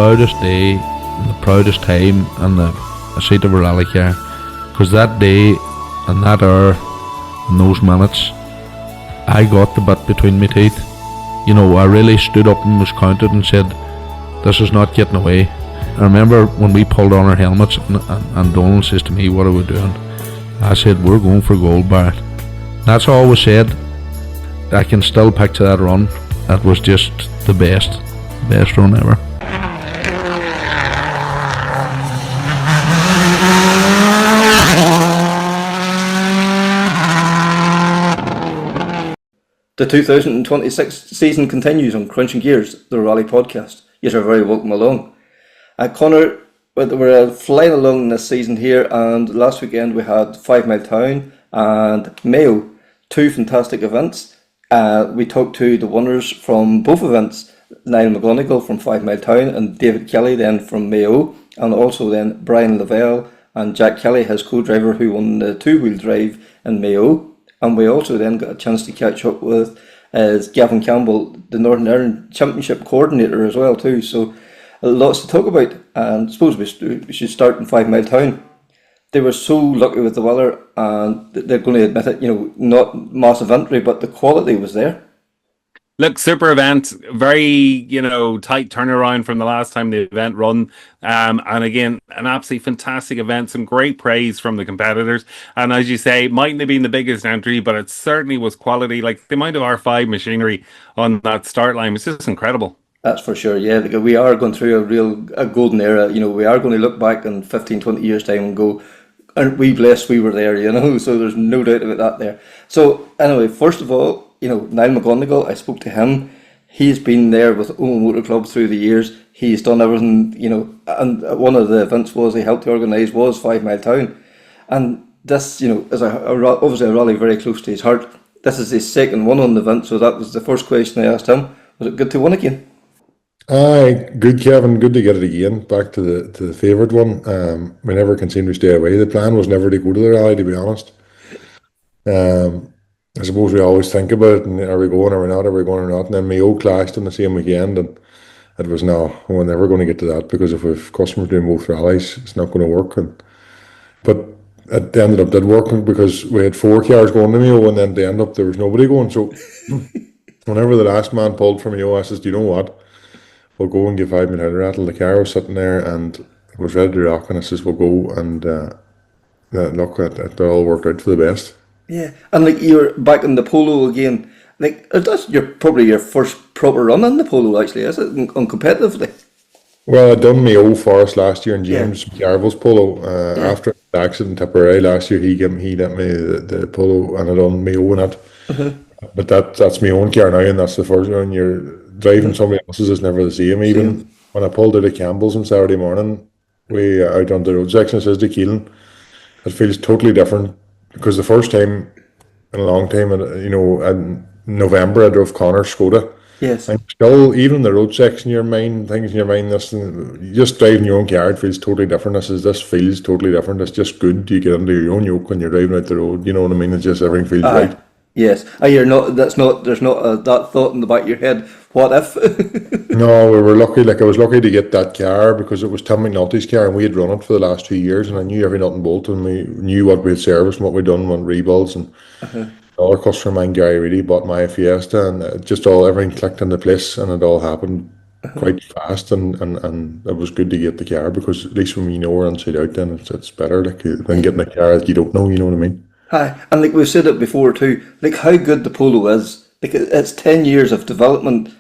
proudest day, and the proudest time in the seat of a rally car, because that day and that hour and those minutes, I got the bit between my teeth. You know, I really stood up and was counted and said, this is not getting away. I remember when we pulled on our helmets and Donald says to me, what are we doing? I said, we're going for gold, Barrett. That's all we said. I can still picture that run. That was just the best run ever. The 2026 season continues on Krunching Gears, the rally podcast. You are very welcome along. Connor, we're flying along this season here, and last weekend we had Fivemiletown and Mayo, two fantastic events. We talked to the winners from both events, Niall McGonigle from Fivemiletown and David Kelly then from Mayo, and also then Brian Lavelle and Jack Kelly, his co-driver, who won the two-wheel drive in Mayo. And we also then got a chance to catch up with Gavin Campbell, the Northern Ireland Championship Coordinator as well too. So lots to talk about. And I suppose we should start in Fivemiletown. They were so lucky with the weather, and they're going to admit it, you know, not massive entry, but the quality was there. Look, super event, very, you know, tight turnaround from the last time the event run. And again, an absolutely fantastic event, some great praise from the competitors. And as you say, mightn't have been the biggest entry, but it certainly was quality. Like the amount of R5 machinery on that start line was just incredible. That's for sure, yeah. Like, we are going through a golden era. You know, we are going to look back in 15, 20 years' time and go, aren't we blessed we were there, you know? So there's no doubt about that there. So anyway, first of all, you know, Niall McGonigle, I spoke to him. He's been there with Owen Motor Club through the years. He's done everything, you know, and one of the events he helped to organise was Fivemiletown. And this, you know, is obviously a rally very close to his heart. This is his second one on the event, so that was the first question I asked him. Was it good to win again? Aye, good, Kevin. Good to get it again. Back to the favourite one. We never can seem to stay away. The plan was never to go to the rally, to be honest. I suppose we always think about it, and are we going, are we not, are we going or not? And then Mayo clashed on the same weekend, and it was, no, we're never going to get to that, because if we've customers doing both rallies, it's not going to work. But it ended up did work, because we had 4 cars going to Mayo, and then they ended up there was nobody going. So whenever the last man pulled from Mayo, I says, do you know what? We'll go and give 5 minute rattle. The car was sitting there and it was ready to rock, and I says, we'll go, and look, it all worked out for the best. Yeah, and like you're back in the polo again. Like that's probably your first proper run in the polo, actually, is it? Uncompetitively. Well, I'd done Mayo Forest last year, and James Garville's polo. After the accident at Tipperary last year, he let me the polo, and I done Mayo in it. But that's my own car now, and that's the first one. You're driving somebody else's is never the same. Even when I pulled out of Campbell's on Saturday morning, we out on the road section, it says to Keelan, it feels totally different. Because the first time in a long time, you know, in November, I drove Connor's Skoda. Yes. And still, even in the road section, things in your mind, you just driving your own car, it feels totally different. This feels totally different. It's just good. You get into your own yoke when you're driving out the road. You know what I mean? It's just everything feels right. Yes. There's not that thought in the back of your head. What if? No, we were lucky. Like, I was lucky to get that car, because it was Tim McNulty's car, and we had run it for the last 2 years, and I knew every nut and bolt, and we knew what we had serviced and what we'd done on rebuilds. And our customer of mine, Gary Reedy, bought my Fiesta, and everything clicked into place, and it all happened quite fast, and it was good to get the car, because at least when you know we're inside out, then it's better than getting a car that you don't know. You know what I mean? Hi, and like we've said it before too, like how good the polo is. Like it's 10 years of development,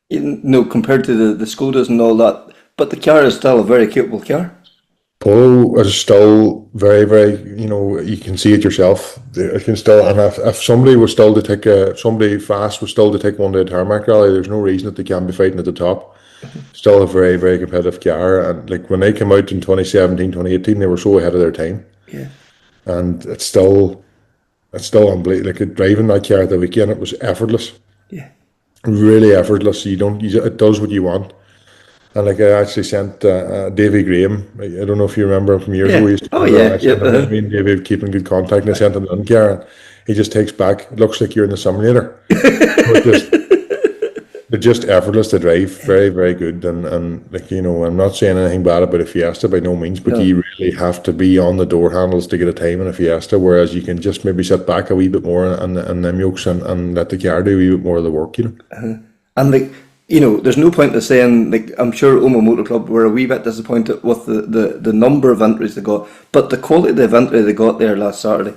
you know, compared to the Skodas and all that. But the car is still a very capable car. Polo is still very, very, you know, you can see it yourself. It can still, and if somebody was still to take somebody fast was still to take one to a tarmac rally, there's no reason that they can't be fighting at the top. Still a very, very competitive car. And like when they came out in 2017, 2018, they were so ahead of their time. Yeah. And it's still unbelievable. Like driving that car at the weekend, it was effortless. Yeah. Really effortless. It does what you want. And like I actually sent Davy Graham. I don't know if you remember him from years ago. Me and Davy keep in good contact, and I sent him an car. He just takes back. It looks like you're in the simulator. The They're just effortless to drive, very, very good. And like, you know, I'm not saying anything bad about a Fiesta by no means, but No. you really have to be on the door handles to get a time in a Fiesta, whereas you can just maybe sit back a wee bit more and them yokes and let the car do a wee bit more of the work, you know. And like, you know, there's no point in saying, like, I'm sure Oma Motor Club were a wee bit disappointed with the number of entries they got, but the quality of the entry they got there last Saturday,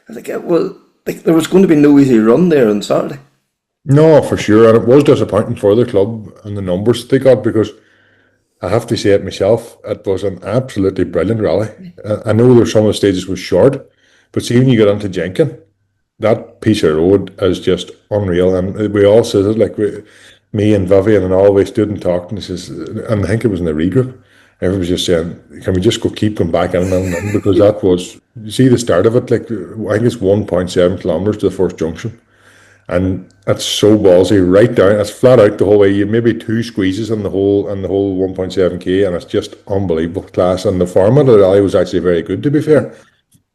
like, it was like there was going to be no easy run there on Saturday. No, for sure. And it was disappointing for the club and the numbers they got, because I have to say it myself, it was an absolutely brilliant rally. I know there's some of the stages was short, but see, when you get onto Jenkin, that piece of road is just unreal. And we all said it, like me and Vivian and all, we stood and talked, and and I think it was in the regroup, everyone was just saying, can we just keep going back in and in, because that was, you see the start of it, like I think it's 1.7 kilometres to the first junction. And that's so ballsy, right down. It's flat out the whole way. You have maybe 2 squeezes in the whole 1.7k, and it's just unbelievable class. And the format of the rally was actually very good, to be fair.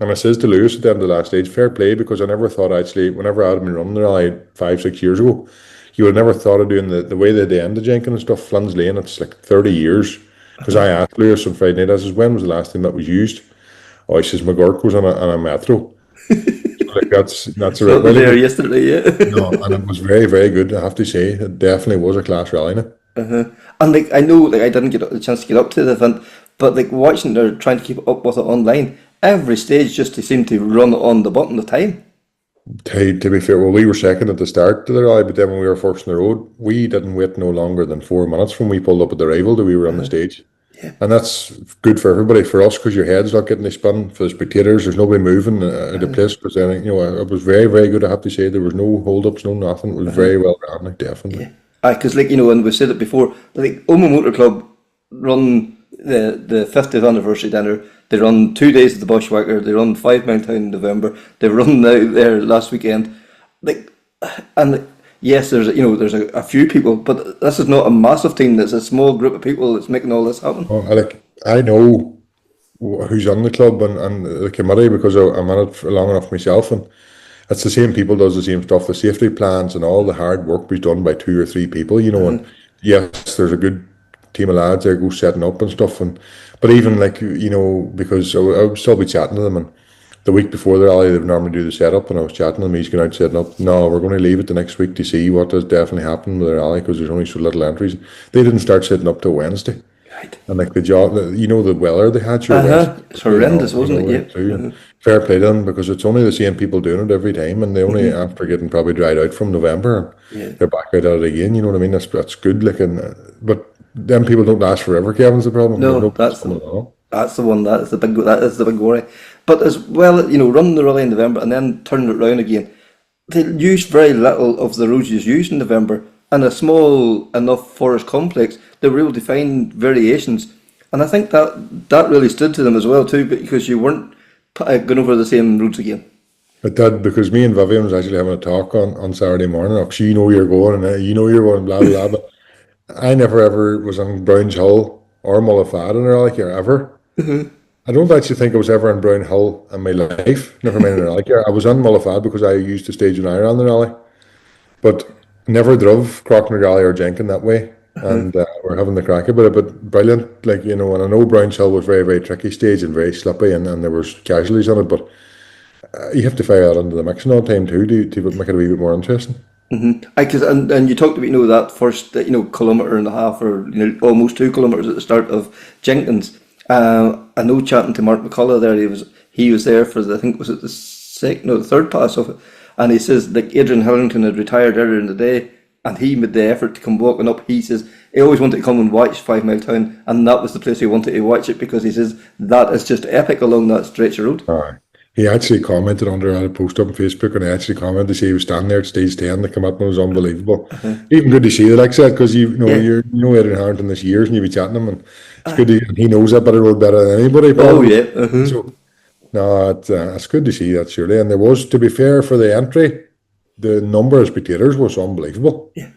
And I says to Lewis at the end of the last stage, fair play, because I never thought actually, whenever I had been running the rally 5-6 years ago, you would have never thought of doing the way they end the Jenkin and stuff. Flynn's Lane, it's like 30 years. Because I asked Lewis on Friday night, I says, when was the last time that was used? Oh, he says, McGurk was on a metro. Like that's a Not there yesterday, yeah. No, and it was very, very good, I have to say. It definitely was a class rally now. And like, I know, like, I didn't get the chance to get up to the event, but like watching her trying to keep up with it online, every stage just they seem to run on the button of time. To be fair, well, we were second at the start of the rally, but then when we were first on the road, we didn't wait no longer than 4 minutes from we pulled up at the rival till we were on the stage. Yeah. And that's good for everybody, for us, because your head's not getting the spin. For the spectators, there's nobody moving at the place. Because you know, it was very, very good, I have to say. There was no hold-ups, no nothing. It was very well run, like, definitely. Yeah. Because, like, you know, and we've said it before, like, Oma Motor Club run the 50th anniversary dinner. They run 2 days of the Bushwhacker. They run Fivemiletown in November. They run now there last weekend. Like, and yes, there's a few people, but this is not a massive team. It's a small group of people that's making all this happen. Oh, I know who's on the club and the committee, because I'm in it for long enough myself, and it's the same people does the same stuff. The safety plans and all the hard work was done by 2 or 3 people, you know. And yes, there's a good team of lads there go setting up and stuff, but even, like, you know, because I would still be chatting to them, and the week before the rally, they would normally do the setup, and I was chatting to him, he's going out setting up. No, we're going to leave it the next week to see what does definitely happen with the rally, because there's only so little entries. They didn't start setting up till Wednesday. Right. And like the job, you know, the weather they had, It's horrendous, wasn't it? Yeah. Fair play to them, because it's only the same people doing it every time, and they only after getting probably dried out from November, they're back out at it again. You know what I mean? That's good. Like, but them people don't last forever. Kevin's the problem. No, that's the one. That is the big worry. But as well, you know, running the rally in November and then turning it around again, they used very little of the roads you used in November, and a small enough forest complex. They were able to find variations, and I think that really stood to them as well too, because you weren't going over the same roads again. It did, because me and Vivian was actually having a talk on Saturday morning. Actually, you know you're going, and you know you're going, blah blah blah. But I never ever was on Brown's Hill or Mullifad in a rally car ever. I don't actually think I was ever on Brown Hill in my life. Never mind in a rally car. I was on Mullifad because I used the stage when I ran the rally, but never drove Crockner Rally or Jenkin that way. And we're having the crack about it, but brilliant. Like, you know, and I know Brown's Hill was very, very tricky stage and very slippy, and there was casualties on it, but you have to fire that into the mixing all the time too to make it a wee bit more interesting. Because and you talked about, you know, that first, you know, kilometre and a half, or, you know, almost 2 kilometres at the start of Jenkins. I know, chatting to Mark McCullough there, he was there for I think was it the third pass of it, and he says, like, Adrian Hillington had retired earlier in the day, and he made the effort to come walking up. He says he always wanted to come and watch Fivemiletown, and that was the place he wanted to watch it, because he says that is just epic along that stretch of road. He actually commented under a post up on Facebook, and he actually commented to say he was standing there at stage 10. The commitment was unbelievable. Even good to see it, like I said, because you know Adrian Harrington this years, and you be chatting to him, and it's good and he knows that road better than anybody. Probably. Oh yeah. So no, it's good to see that, surely. And there was, to be fair, for the entry, the number of spectators was unbelievable. Yeah.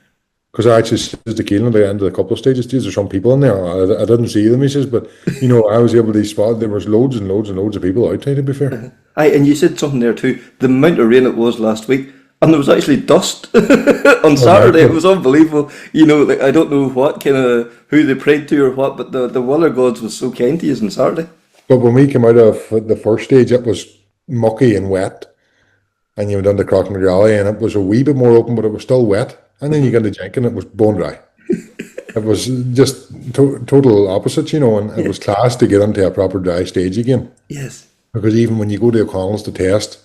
Because I actually said to Keelan at the end of the couple of stages, there's some people in there. I didn't see them, he says, but, you know, I was able to spot there was loads and loads and loads of people outside, to be fair. And you said something there too. The amount of rain it was last week, And there was actually dust on Saturday. It was unbelievable. You know, like, I don't know what kind of who they prayed to or what, but the weather gods was so kind to you on Saturday. But when we came out of the first stage, it was mucky and wet. And you went down to Krunching Rally, and it was a wee bit more open, but it was still wet. And then you got to Jenkin, it was bone dry. It was just total opposite, you know, and it was class to get into a proper dry stage again. Yes. Because even when you go to O'Connell's to test,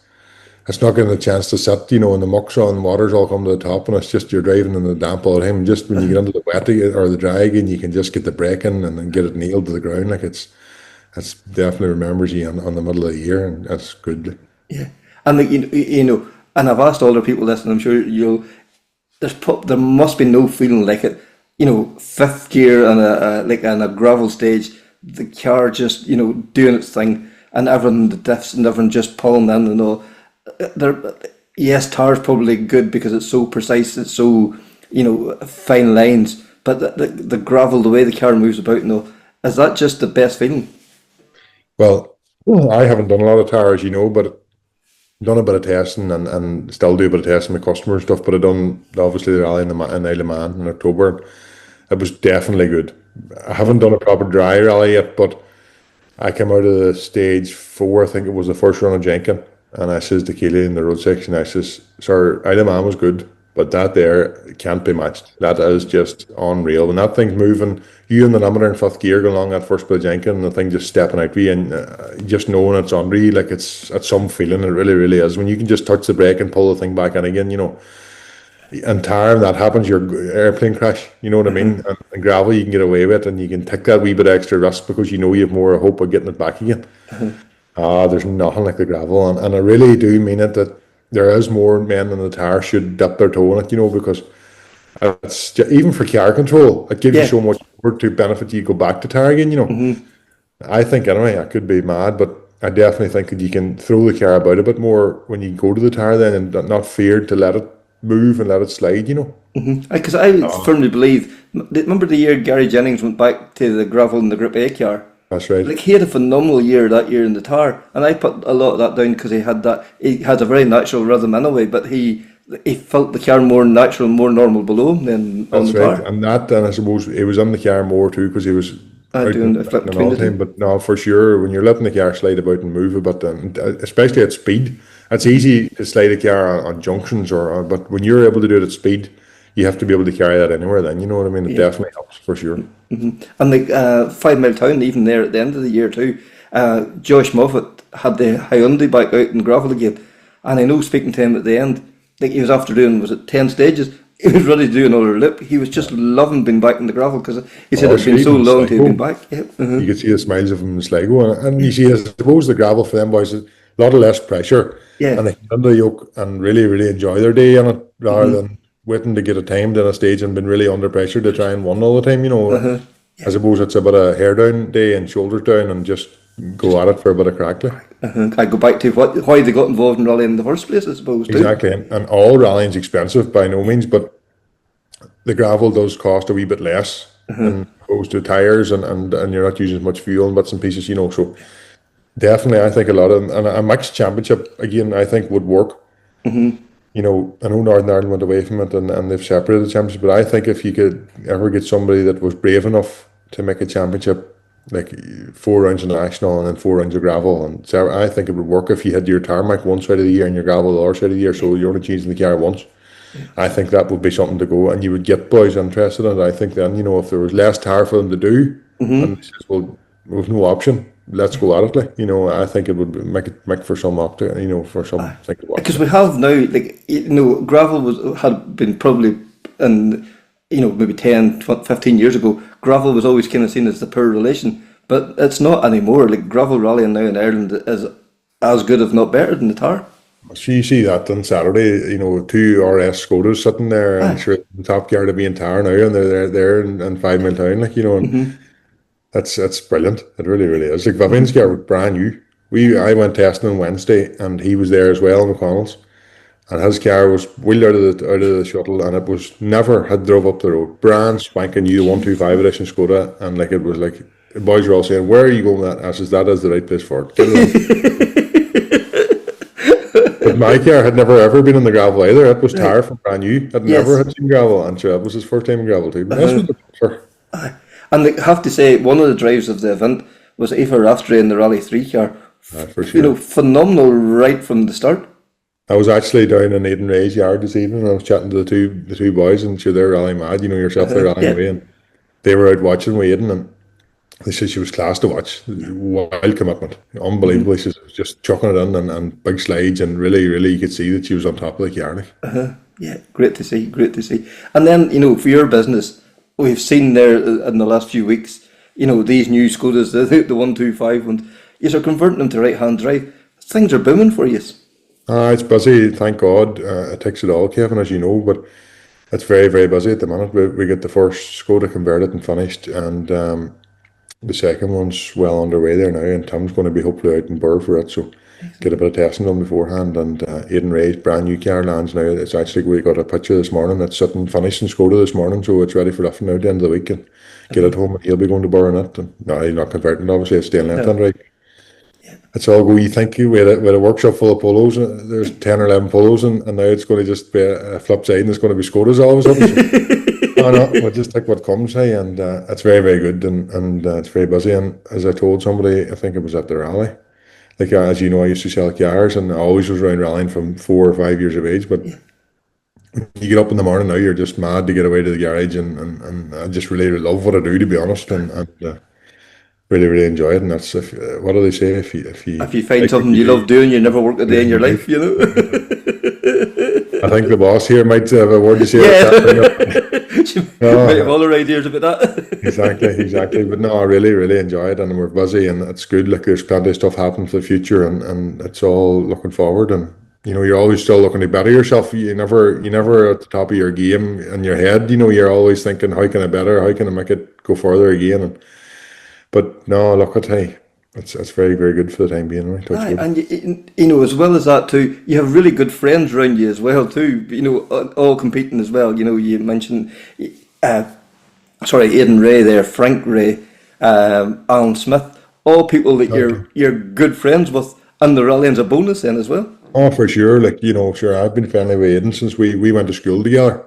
it's not getting a chance to sit, you know, and the muck's on, water's all come to the top, and it's just you're driving in the damp all the time. Just when you get into the wet or the dry again, you can just get the brake in and then get it nailed to the ground. Like it's definitely remembers you on the middle of the year, and that's good. Yeah. And like, you know, and I've asked older people this, and I'm sure there must be no feeling like it. You know, fifth gear on a gravel stage, the car just, you know, doing its thing, and everything, the diffs and everything just pulling in and all. Yes, tar's probably good because it's so precise, it's so, you know, fine lines. But the gravel, the way the car moves about and all, is that just the best feeling? Well, I haven't done a lot of tires, you know, but done a bit of testing and still do a bit of testing with customer and stuff. But I done obviously the rally in Isle of Man in October. It was definitely good. I haven't done a proper dry rally yet, but I came out of the stage 4, I think it was the first run of Jenkin, and I says to Keely in the road section, I says, "Sir, Isle of Man was good, but that there can't be matched. That is just unreal. When that thing's moving, you in the limiter in fifth gear going along that first bit of Jenkin, and the thing just stepping out for you, and just knowing it's under you, like it's some feeling. It really, really is. When you can just touch the brake and pull the thing back in again, you know." And tire, and that happens, your airplane crash, you know what I mean? And gravel, you can get away with it, and you can take that wee bit extra risk because you know you have more hope of getting it back again. There's nothing like the gravel, and I really do mean it that there is more men than the tire should dip their toe in it, you know, because it's just, even for car control, it gives you so much more to benefit you go back to tire again, you know. I think anyway, I could be mad, but I definitely think that you can throw the car about a bit more when you go to the tire then, and not fear to let it move and let it slide, you know. Because I firmly believe, remember the year Gary Jennings went back to the gravel in the Group A car? That's right. Like, he had a phenomenal year that year in the tar, and I put a lot of that down because he had a very natural rhythm anyway, but he felt the car more natural, more normal below him than on the tar. That's right, and I suppose he was in the car more too because he was doing the flip between the two. But no, for sure, when you're letting the car slide about and move a bit, and especially at speed, it's easy to slide a car on junctions, but when you're able to do it at speed, you have to be able to carry that anywhere then, you know what I mean? It definitely helps, for sure. And like Fivemiletown, even there at the end of the year too, Josh Moffat had the Hyundai back out in gravel again, and I know, speaking to him at the end, like, he was after doing, was it 10 stages? He was ready to do another lip. He was just loving being back in the gravel because he said it's been so long to have been back. You could see the smiles of him in Sligo, and you see, I suppose the gravel for them boys is a lot of less pressure, and they can under the yoke and really, really enjoy their day on it rather than waiting to get a time down a stage and been really under pressure to try and win all the time, you know. I suppose it's a bit of hair down day and shoulders down and just go at it for a bit of crack. I go back to why they got involved in rallying in the first place, I suppose. Exactly, and all rallying's expensive by no means, but the gravel does cost a wee bit less than opposed to tires, and you're not using as much fuel and bits and pieces, you know. So definitely, I think a lot of, and a mixed championship again, I think would work. You know, I know Northern Ireland went away from it and they've separated the championship, but I think if you could ever get somebody that was brave enough to make a championship, like 4 rounds of national and then 4 rounds of gravel, and so I think it would work if you had your tarmac one side of the year and your gravel the other side of the year, so you're only changing the car once. I think that would be something to go, and you would get boys interested in it. I think then, you know, if there was less tire for them to do, and they says, well, there's no option, let's go at it, like, you know, I think it would make for some option, you know, for some thing to watch. Because we have now, like, you know, gravel had been probably, and you know, maybe 10, 15 years ago, gravel was always kind of seen as the poor relation, but it's not anymore. Like, gravel rallying now in Ireland is as good, if not better, than the tar. So you see that on Saturday, you know, 2 RS Skodas sitting there, and sure, the top gear to be in tar now, and they're there in Fivemiletown, like, you know, and that's brilliant. It really, really is. Like, Vivian's car was brand new. I went testing on Wednesday, and he was there as well, McConnell's, and his car was wheeled out of the shuttle, and it was never had drove up the road. Brand spanking new 125 edition Skoda, and like, it was like, the boys were all saying, "Where are you going with that?" I says, "That is the right place for it. Get it on." But my car had never ever been on the gravel either. It was tire from brand new. I'd never had seen gravel, and sure, it was his first time in gravel too. But this was the sure. And I have to say, one of the drives of the event was Aoife Raftery in the Rally 3 car. For sure. Phenomenal right from the start. I was actually down in Aidan Ray's yard this evening, and I was chatting to the two boys, and sure, they're rally mad. Yourself, they're rallying away, and they were out watching with Aidan, and they said she was class to watch. Wild commitment, unbelievable. She was just chucking it in and big slides, and really you could see that she was on top of the car. Yeah, great to see. And then, for your business, we've seen there in the last few weeks, these new Skodas, the 125 ones, you're converting them to right-hand drive. Things are booming for you. It's busy, thank God. It takes it all, Kevin, as you know, but it's very, very busy at the minute. We get the first Skoda converted and finished, and the second one's well underway there now, and Tim's going to be hopefully out in Burr for it, so get a bit of testing done beforehand. And Aidan Ray's brand new car lands now. It's actually, we got a picture this morning. It's sitting finished in Skoda this morning, so it's ready for lifting out at the end of the week and get it home, and he'll be going to Burr in it. And no, he's not converting, obviously, it's staying left-hand right. It's all go. You think we had a workshop full of polos. There's 10 or 11 polos, and now it's going to just be a flip side, and it's going to be Skodas all of a sudden. So, no, we'll just take what comes, hey, and it's very, very good, and it's very busy. And as I told somebody, I think it was at the rally, like as you know, I used to sell cars, and I always was around rallying from 4 or 5 years of age. But when you get up in the morning now, you're just mad to get away to the garage, and I just really love what I do, to be honest, and really enjoy it. And that's what do they say? If you find something you love doing, you never work a day in your life. I think the boss here might have a word to say. She might have all her ideas about that. Exactly. But no, I really enjoy it, and we're busy, and it's good. Like, there's plenty of stuff happening for the future, and it's all looking forward. And you're always still looking to better yourself. You never at the top of your game in your head. You're always thinking, how can I better? How can I make it go further again? But no, look at it's very, very good for the time being, right? And as well as that too, you have really good friends around you as well too. All competing as well. You mentioned, Aidan Ray there, Frank Ray, Alan Smith, all people that you're good friends with, and the rallying's a bonus then as well. Oh, for sure. Sure, I've been friendly with Aidan since we went to school together.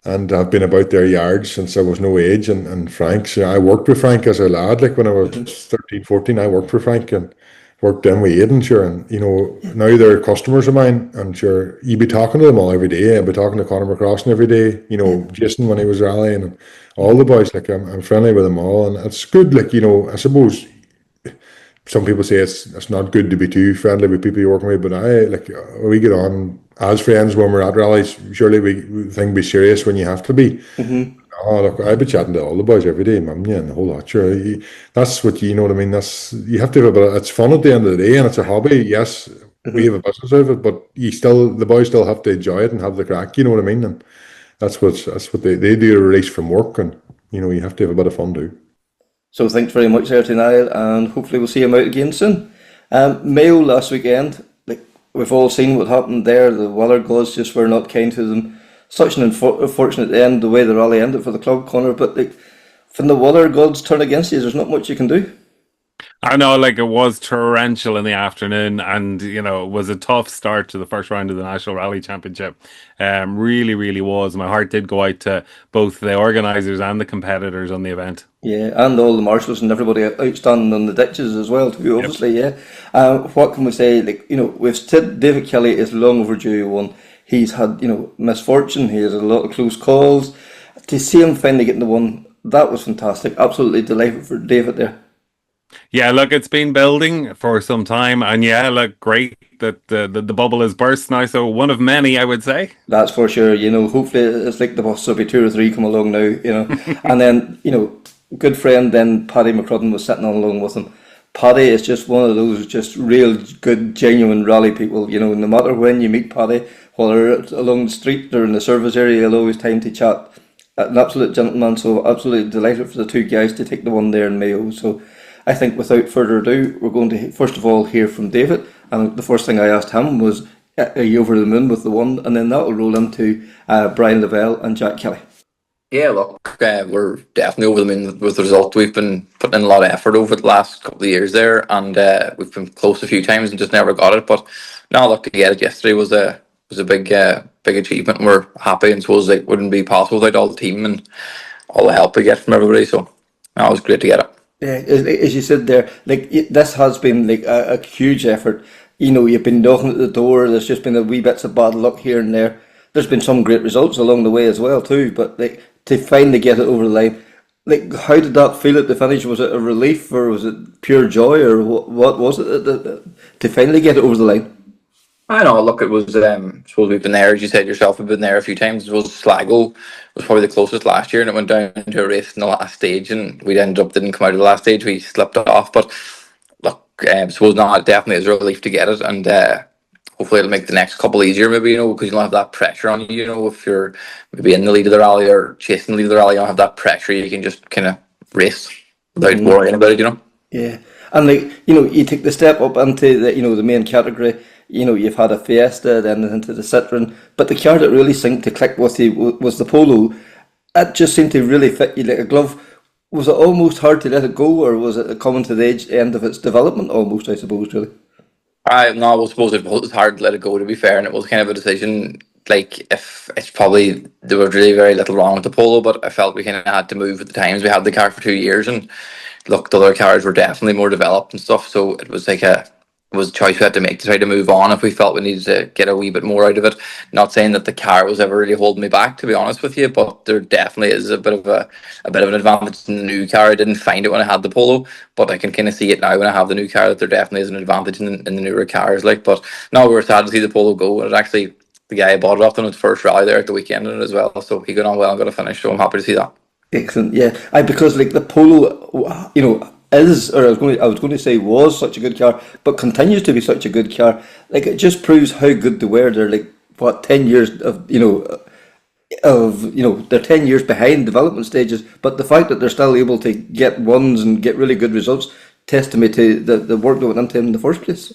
And I've been about their yards since I was no age. And Frank, so I worked with Frank as a lad, like when I was 13, 14, I worked for Frank and worked in with Aidan, sure. And, now they're customers of mine, and sure, you'd be talking to them all every day. I'd be talking to Conor McCrossan every day, Jason when he was rallying, and all the boys, I'm friendly with them all. And it's good, I suppose some people say it's not good to be too friendly with people you're working with, but we get on as friends when we're at rallies. Surely we think be serious when you have to be. Oh, look, I've been chatting to all the boys every day, man, and the whole lot. Sure, that's what you know what I mean. You have to have a bit. It's fun at the end of the day, and it's a hobby. Yes, we have a business out of it, but the boys still have to enjoy it and have the crack. You know what I mean? And that's what they do a release from work, and you have to have a bit of fun too. So thanks very much there to Niall, and hopefully we'll see him out again soon. Mayo last weekend, we've all seen what happened there. The weather gods just were not kind to them. Such an unfortunate end, the way the rally ended for the club, Conor. But when the weather gods turn against you, there's not much you can do. I know, it was torrential in the afternoon, and it was a tough start to the first round of the National Rally Championship. Really was. My heart did go out to both the organisers and the competitors on the event. Yeah, and all the marshals and everybody outstanding on the ditches as well too, obviously. Yep. What can we say? We've said David Kelly is long overdue one. He's had misfortune. He has a lot of close calls. To see him finally getting the one, that was fantastic. Absolutely delighted for David there. Yeah, look, it's been building for some time, and great that the bubble has burst now. So one of many, I would say. That's for sure. Hopefully it's like the bus will be 2 or 3 come along now. And then good friend then Paddy McCrudden was sitting on along with him. Paddy is just one of those just real good, genuine rally people. No matter when you meet Paddy, whether it's along the street or in the service area, he'll always time to chat. An absolute gentleman. So absolutely delighted for the two guys to take the one there in Mayo. So I think without further ado, we're going to first of all hear from David. And the first thing I asked him was, are you over the moon with the one? And then that'll roll into Brian Lavelle and Jack Kelly. Yeah, look, we're definitely over the moon with the result. We've been putting in a lot of effort over the last couple of years there, and we've been close a few times and just never got it. But no, look, to get it yesterday was a big achievement, and we're happy, and suppose it wouldn't be possible without all the team and all the help we get from everybody. So no, it was great to get it. Yeah, as you said there, like this has been like a huge effort. You've been knocking at the door. There's just been a wee bits of bad luck here and there. There's been some great results along the way as well too. But like to finally get it over the line, like how did that feel at the finish? Was it a relief or was it pure joy or what was it to finally get it over the line? I know. Look, it was. Suppose we've been there, as you said yourself. We've been there a few times. It was Sligo was probably the closest last year, and it went down to a race in the last stage, and we ended up didn't come out of the last stage. We slipped off, but look, suppose not. It definitely is a relief to get it, and hopefully it'll make the next couple easier. Maybe because you don't have that pressure on you. If you're maybe in the lead of the rally or chasing the lead of the rally, you don't have that pressure. You can just kind of race without worrying about it. Yeah, and like you take the step up into the main category. You've had a Fiesta, then into the Citroen, but the car that really seemed to click was the Polo. It just seemed to really fit you like a glove. Was it almost hard to let it go, or was it coming to the end of its development almost, I suppose, really? I suppose it was hard to let it go, to be fair, and it was kind of a decision. Like, if it's probably there was really very little wrong with the Polo, but I felt we kind of had to move with the times. We had the car for 2 years, and look, the other cars were definitely more developed and stuff. So it was like a choice we had to make to try to move on if we felt we needed to get a wee bit more out of it. Not saying that the car was ever really holding me back, to be honest with you, but there definitely is a bit of an advantage in the new car. I didn't find it when I had the Polo, but I can kind of see it now when I have the new car that there definitely is an advantage in the newer cars. But no, we were sad to see the Polo go, and it actually the guy bought it off on his first rally there at the weekend in it as well, so he got on well and got a finish. So I'm happy to see that. Excellent, yeah. Because like the Polo, is, or I was going to say was such a good car, but continues to be such a good car. Like it just proves how good they were. They're like 10 years they're 10 years behind development stages, but the fact that they're still able to get ones and get really good results, testament to the work that went into them in the first place.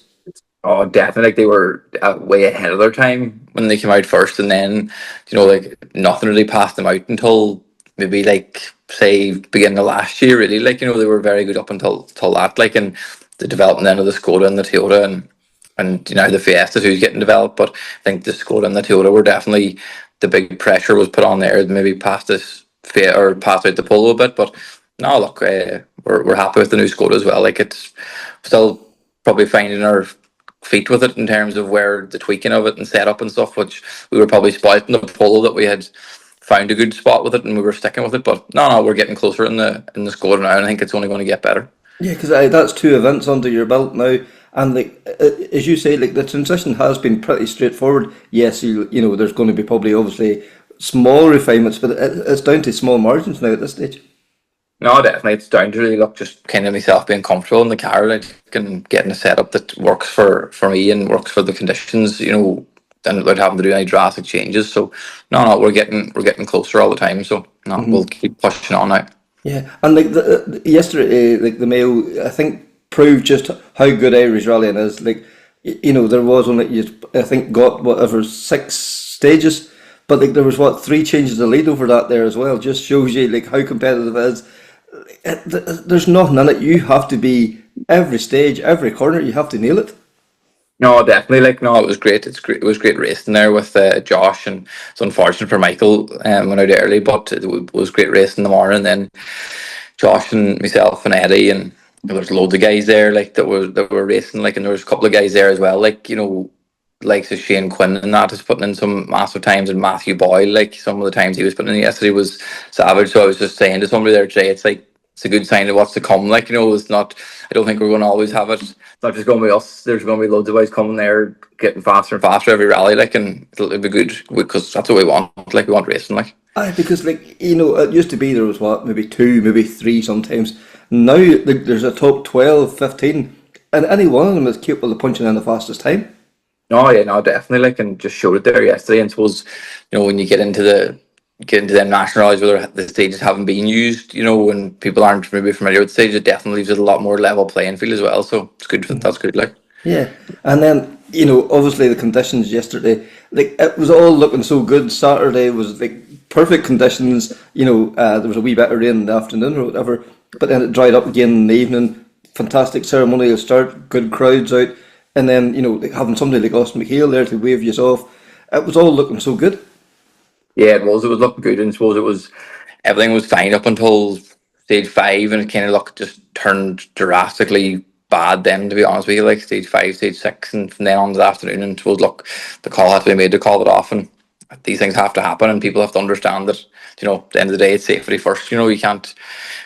Oh, definitely. Like they were way ahead of their time when they came out first, and then like nothing really passed them out until maybe like say beginning of last year. Really, like they were very good up until that. Like and the development then of the Skoda and the Toyota and the Fiesta who's getting developed. But I think the Skoda and the Toyota were definitely the big pressure was put on there. Maybe past this or passed out the Polo a bit, but no, look, we're happy with the new Skoda as well. Like it's still probably finding our feet with it in terms of where the tweaking of it and setup and stuff, which we were probably spoilt in the Polo that we had found a good spot with it and we were sticking with it. But no, we're getting closer in the Skoda now, and I think it's only going to get better. Yeah, because that's 2 events under your belt now, and like as you say, like the transition has been pretty straightforward. Yes, there's going to be probably obviously small refinements, but it's down to small margins now at this stage. No, definitely. It's down to really just kind of myself being comfortable in the car, like, and getting a setup that works for me and works for the conditions, and without having to do any drastic changes. So, no, we're getting closer all the time. So, no, we'll keep pushing on now. Yeah, and like yesterday, like the Mayo, I think proved just how good Irish rallying is. Like, there was only I think got whatever 6 stages, but like there was 3 changes of lead over that there as well. Just shows you like how competitive it is. There's nothing in it. You have to be every stage, every corner. You have to nail it. No, definitely. Like, no, it was great. It was great racing there with Josh, and it's unfortunate for Michael went out early, but it was great racing in the morning. And then Josh and myself and Eddie, and there was loads of guys there like that were racing. Like, and there was a couple of guys there as well. Like, like so Shane Quinn and that is putting in some massive times, and Matthew Boyle, like some of the times he was putting in yesterday was savage. So I was just saying to somebody there today, it's like it's a good sign of what's to come. Like, it's not. I don't think we're going to always have it. It's not just going to be us. There's going to be loads of guys coming there, getting faster and faster every rally. Like, and it'll be good because that's what we want. Like, we want racing. Like, aye, because like it used to be there was maybe 2, maybe 3 sometimes. Now there's a top 12, 15, and any one of them is capable of punching in the fastest time. No, yeah, no, definitely. Like, and just showed it there yesterday. And suppose when you get into them national rallies where the stages haven't been used, when people aren't maybe familiar with the stage, it definitely leaves it a lot more level playing field as well. So it's good. That's good. Like, yeah, and then obviously the conditions yesterday, like it was all looking so good. Saturday was like perfect conditions. There was a wee bit of rain in the afternoon or whatever, but then it dried up again in the evening. Fantastic ceremonial start, good crowds out. and then, you know, like having somebody like Austin McHale there to wave you off, it was all looking so good. Yeah, it was. It was looking good, and I suppose it was everything was fine up until stage 5, and it kind of just turned drastically bad. Then, to be honest with you, like stage 5, stage 6, and from then on the afternoon, and suppose look, the call had to be made to call it off, and these things have to happen, and people have to understand that. You know, at the end of the day, it's safety first. You know, you can't.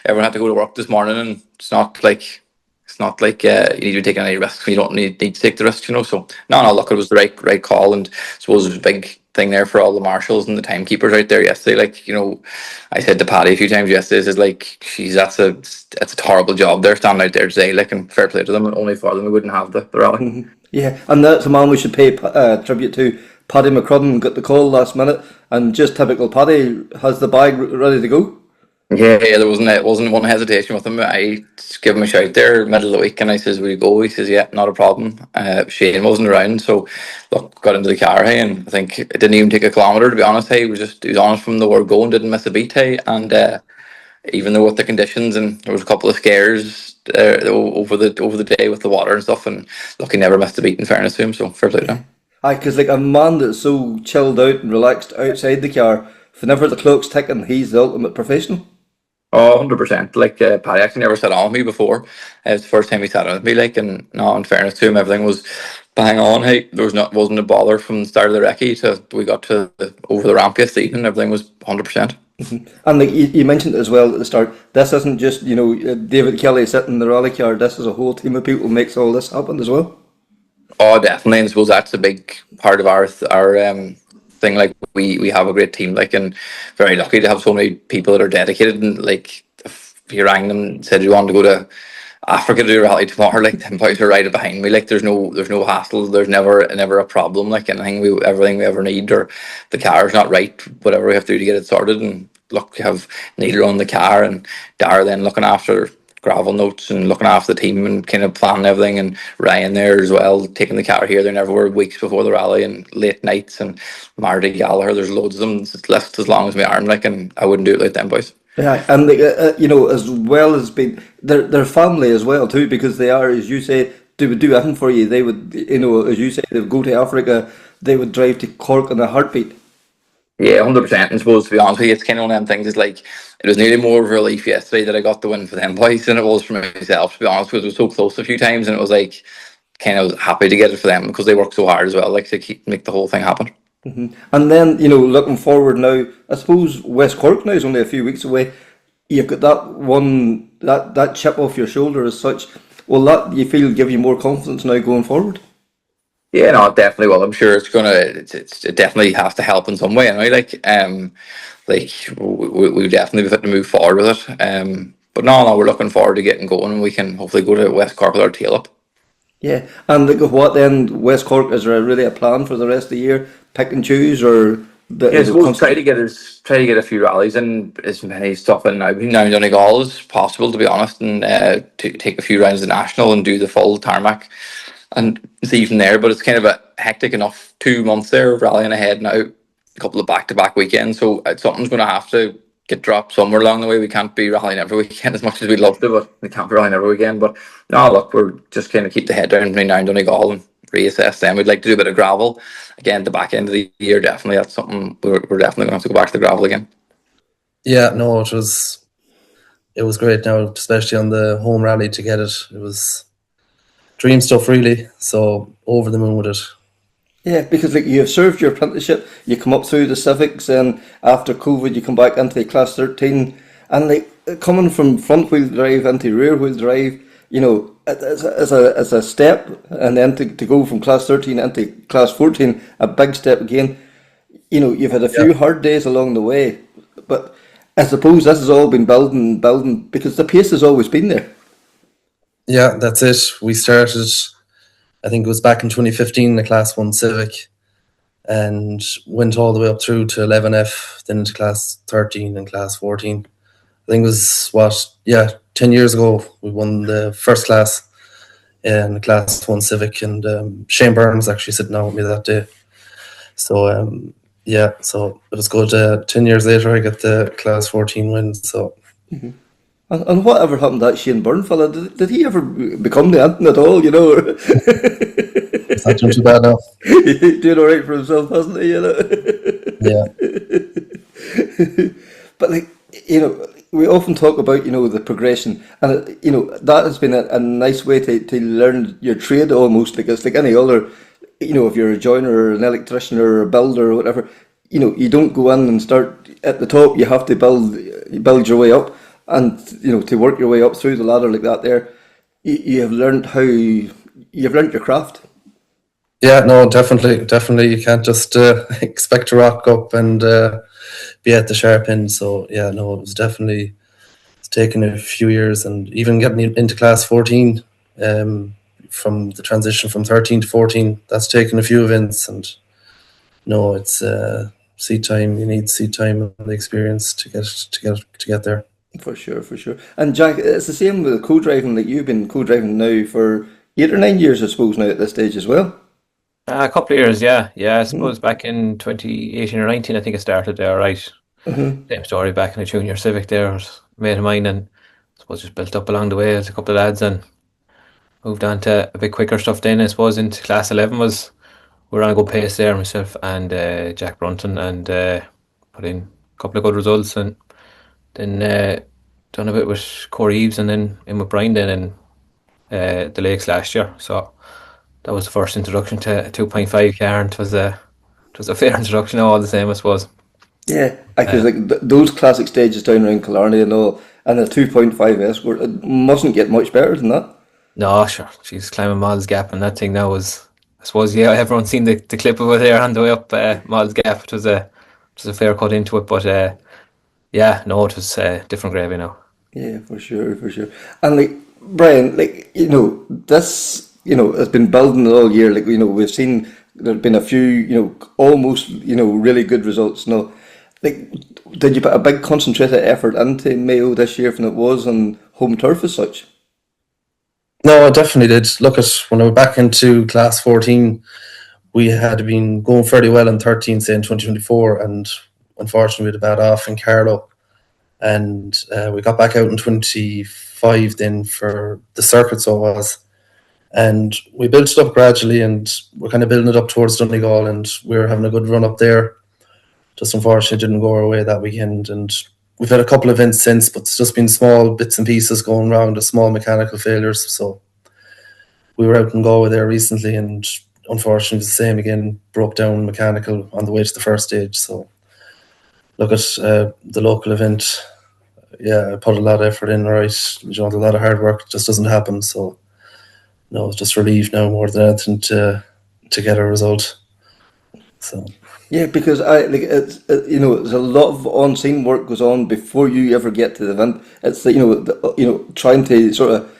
Everyone had to go to work this morning, and it's not like. It's not like you need to be taking any risks. You don't need to take the risk, you know. So no, look, it was the right call, and I suppose it was a big thing there for all the marshals and the timekeepers out there yesterday. Like, you know, I said to Paddy a few times yesterday, is like, geez, that's a horrible job. They're standing out there today, like, and fair play to them. Only for them we wouldn't have the rally. Yeah, and that's a man we should pay tribute to. Paddy McCrudden got the call last minute, and just typical Paddy has the bag ready to go. Yeah, there wasn't one hesitation with him. I just gave him a shout there middle of the week, and I says, "Will you go?" He says, "Yeah, not a problem." Shane wasn't around, so look, got into the car, hey, and I think it didn't even take a kilometre, to be honest. Hey, he was honest from the word go and didn't miss a beat, hey, and even though with the conditions, and there was a couple of scares over the day with the water and stuff, and look, he never missed a beat, in fairness to him, so fair play to him. Aye, because like a man that's so chilled out and relaxed outside the car, whenever the clock's ticking, he's the ultimate professional. Oh, 100%. Like, Paddy actually never sat on with me before. It's the first time he sat on with me, like, and no, in fairness to him, everything was bang on. Hey, there wasn't a bother from the start of the recce to we got to over the ramp yesterday evening. Everything was 100%. And like you mentioned as well at the start, this isn't just, you know, David Kelly sitting in the rally car. This is a whole team of people makes all this happen as well. Oh, definitely. And I suppose that's a big part of our thing. Like, we have a great team, like, and very lucky to have so many people that are dedicated. And like, if you rang them and said you want to go to Africa to do a rally tomorrow, like, them boys are right behind me. Like, there's no hassle. There's never a problem. Like, everything we ever need, or the car's not right, whatever we have to do to get it sorted. And look, we have Neil on the car, and Dara then looking after gravel notes and looking after the team and kind of planning everything, and Ryan there as well, taking the car here there and everywhere weeks before the rally and late nights, and Marty Gallagher, there's loads of them. It's left as long as my arm, like, and I wouldn't do it without them boys. Yeah, and you know, as well as being their family as well too, because they are, as you say, they would do anything for you. They would, you know, as you say, they would go to Africa, they would drive to Cork in a heartbeat. Yeah, 100%. And suppose, to be honest with you, it's kind of one of them things. It's like, it was nearly more of a relief yesterday that I got the win for them boys than it was for myself, to be honest, because it was so close a few times, and it was like, kind of happy to get it for them because they work so hard as well, like, to make the whole thing happen. And then, you know, looking forward now, I suppose West Cork now is only a few weeks away. You've got that chip off your shoulder as such. Will that, you feel, give you more confidence now going forward? Yeah, no, it definitely will. I'm sure it's gonna. It definitely has to help in some way. Anyway, like we definitely have to move forward with it. But no, we're looking forward to getting going, and we can hopefully go to West Cork with our tail up. Yeah, and like, what then, West Cork, is there really a plan for the rest of the year? Pick and choose, or Yeah, I suppose try to get a few rallies and as many stuff in now Donegal as possible, to be honest, and to take a few rounds of national and do the full tarmac and see from there. But it's kind of a hectic enough 2 months there of rallying ahead now, a couple of back-to-back weekends, so something's going to have to get dropped somewhere along the way. We can't be rallying every weekend as much as we'd love to, but we can't be rallying every weekend. But no, look, we're just kind of keep the head down between now and Donegal and reassess them. We'd like to do a bit of gravel again at the back end of the year. Definitely, that's something we're definitely going to have to go back to the gravel again. Yeah, no, it was great now, especially on the home rally to get it. It was dream stuff, really. So over the moon with it. Yeah, because like, you have served your apprenticeship, you come up through the civics, and after COVID you come back into class 13, and like coming from front wheel drive into rear wheel drive, you know, as a step, and then to go from class 13 into class 14, a big step again. You know, you've had a few hard days along the way, but I suppose this has all been building, because the pace has always been there. Yeah, that's it. We started, I think it was back in 2015 in the Class 1 Civic, and went all the way up through to 11F, then into Class 13 and Class 14. I think it was, 10 years ago, we won the first class in the Class 1 Civic, and Shane Byrne was actually sitting down with me that day. So, so it was good. 10 years later, I got the Class 14 win, so... And And whatever happened to that Shane Byrne fella? Did he ever become the Anton at all, you know? It's not doing too bad now. He's doing all right for himself, hasn't he, you know? Yeah. But, like, you know, we often talk about, you know, the progression, and, you know, that has been a nice way to learn your trade almost. Like, it's like any other, you know, if you're a joiner or an electrician or a builder or whatever, you know, you don't go in and start at the top. You have to build your way up, and, you know, to work your way up through the ladder like that there, you have learned you've learned your craft. Yeah, no, definitely. You can't just expect to rock up and be at the sharp end. So yeah, no, it's taken a few years, and even getting into class 14, from the transition from 13 to 14, that's taken a few events. And no, it's seat time. You need seat time and the experience to get there. For sure, for sure. And Jack, it's the same with co-driving. Like, you've been co-driving now for 8 or 9 years, I suppose, now at this stage as well. A couple of years, yeah. I suppose back in 2018 or 19, I think I started there, right? Same story back in a junior civic there. It was a mate of mine, and I suppose just built up along the way as a couple of lads, and moved on to a bit quicker stuff then. I suppose into class 11 we were on a good pace there, myself and Jack Brunton, and put in a couple of good results, and then done a bit with Corey Eves, and then in with Brian then in the Lakes last year. So that was the first introduction to a 2.5 car, and it was a fair introduction all the same, I suppose. Yeah, because like those classic stages down around Killarney and all, and the 2.5 Escort, it mustn't get much better than that. No, sure. She's climbing Moll's Gap, and that thing now was, I suppose, yeah, everyone's seen the clip of it there on the way up Moll's Gap. It was a fair cut into it, but yeah, no, it was different gravy now. Yeah, for sure, for sure. And like, Brian, like, you know, this, you know, has been building all year. Like, you know, we've seen there've been a few, you know, almost, you know, really good results. No, like, did you put a big concentrated effort into Mayo this year when it was on home turf as such? No, I definitely did. Look at when I went back into class 14, we had been going fairly well in 13, say in 2024, and unfortunately we had a bad off in Carlow. And we got back out in 25 then for the circuit, so it was. And we built it up gradually, and we're kind of building it up towards Donegal, and we were having a good run up there. Just unfortunately didn't go our way that weekend, and we've had a couple of events since, but it's just been small bits and pieces going around, the small mechanical failures. So we were out in Galway there recently, and unfortunately it was the same again, broke down mechanical on the way to the first stage. So look at the local event. Yeah, I put a lot of effort in, right? You know, a lot of hard work. It just doesn't happen. So no, it's just relief now more than anything to get a result. So yeah, because you know, there's a lot of on-scene work goes on before you ever get to the event. It's the, you know, trying to sort of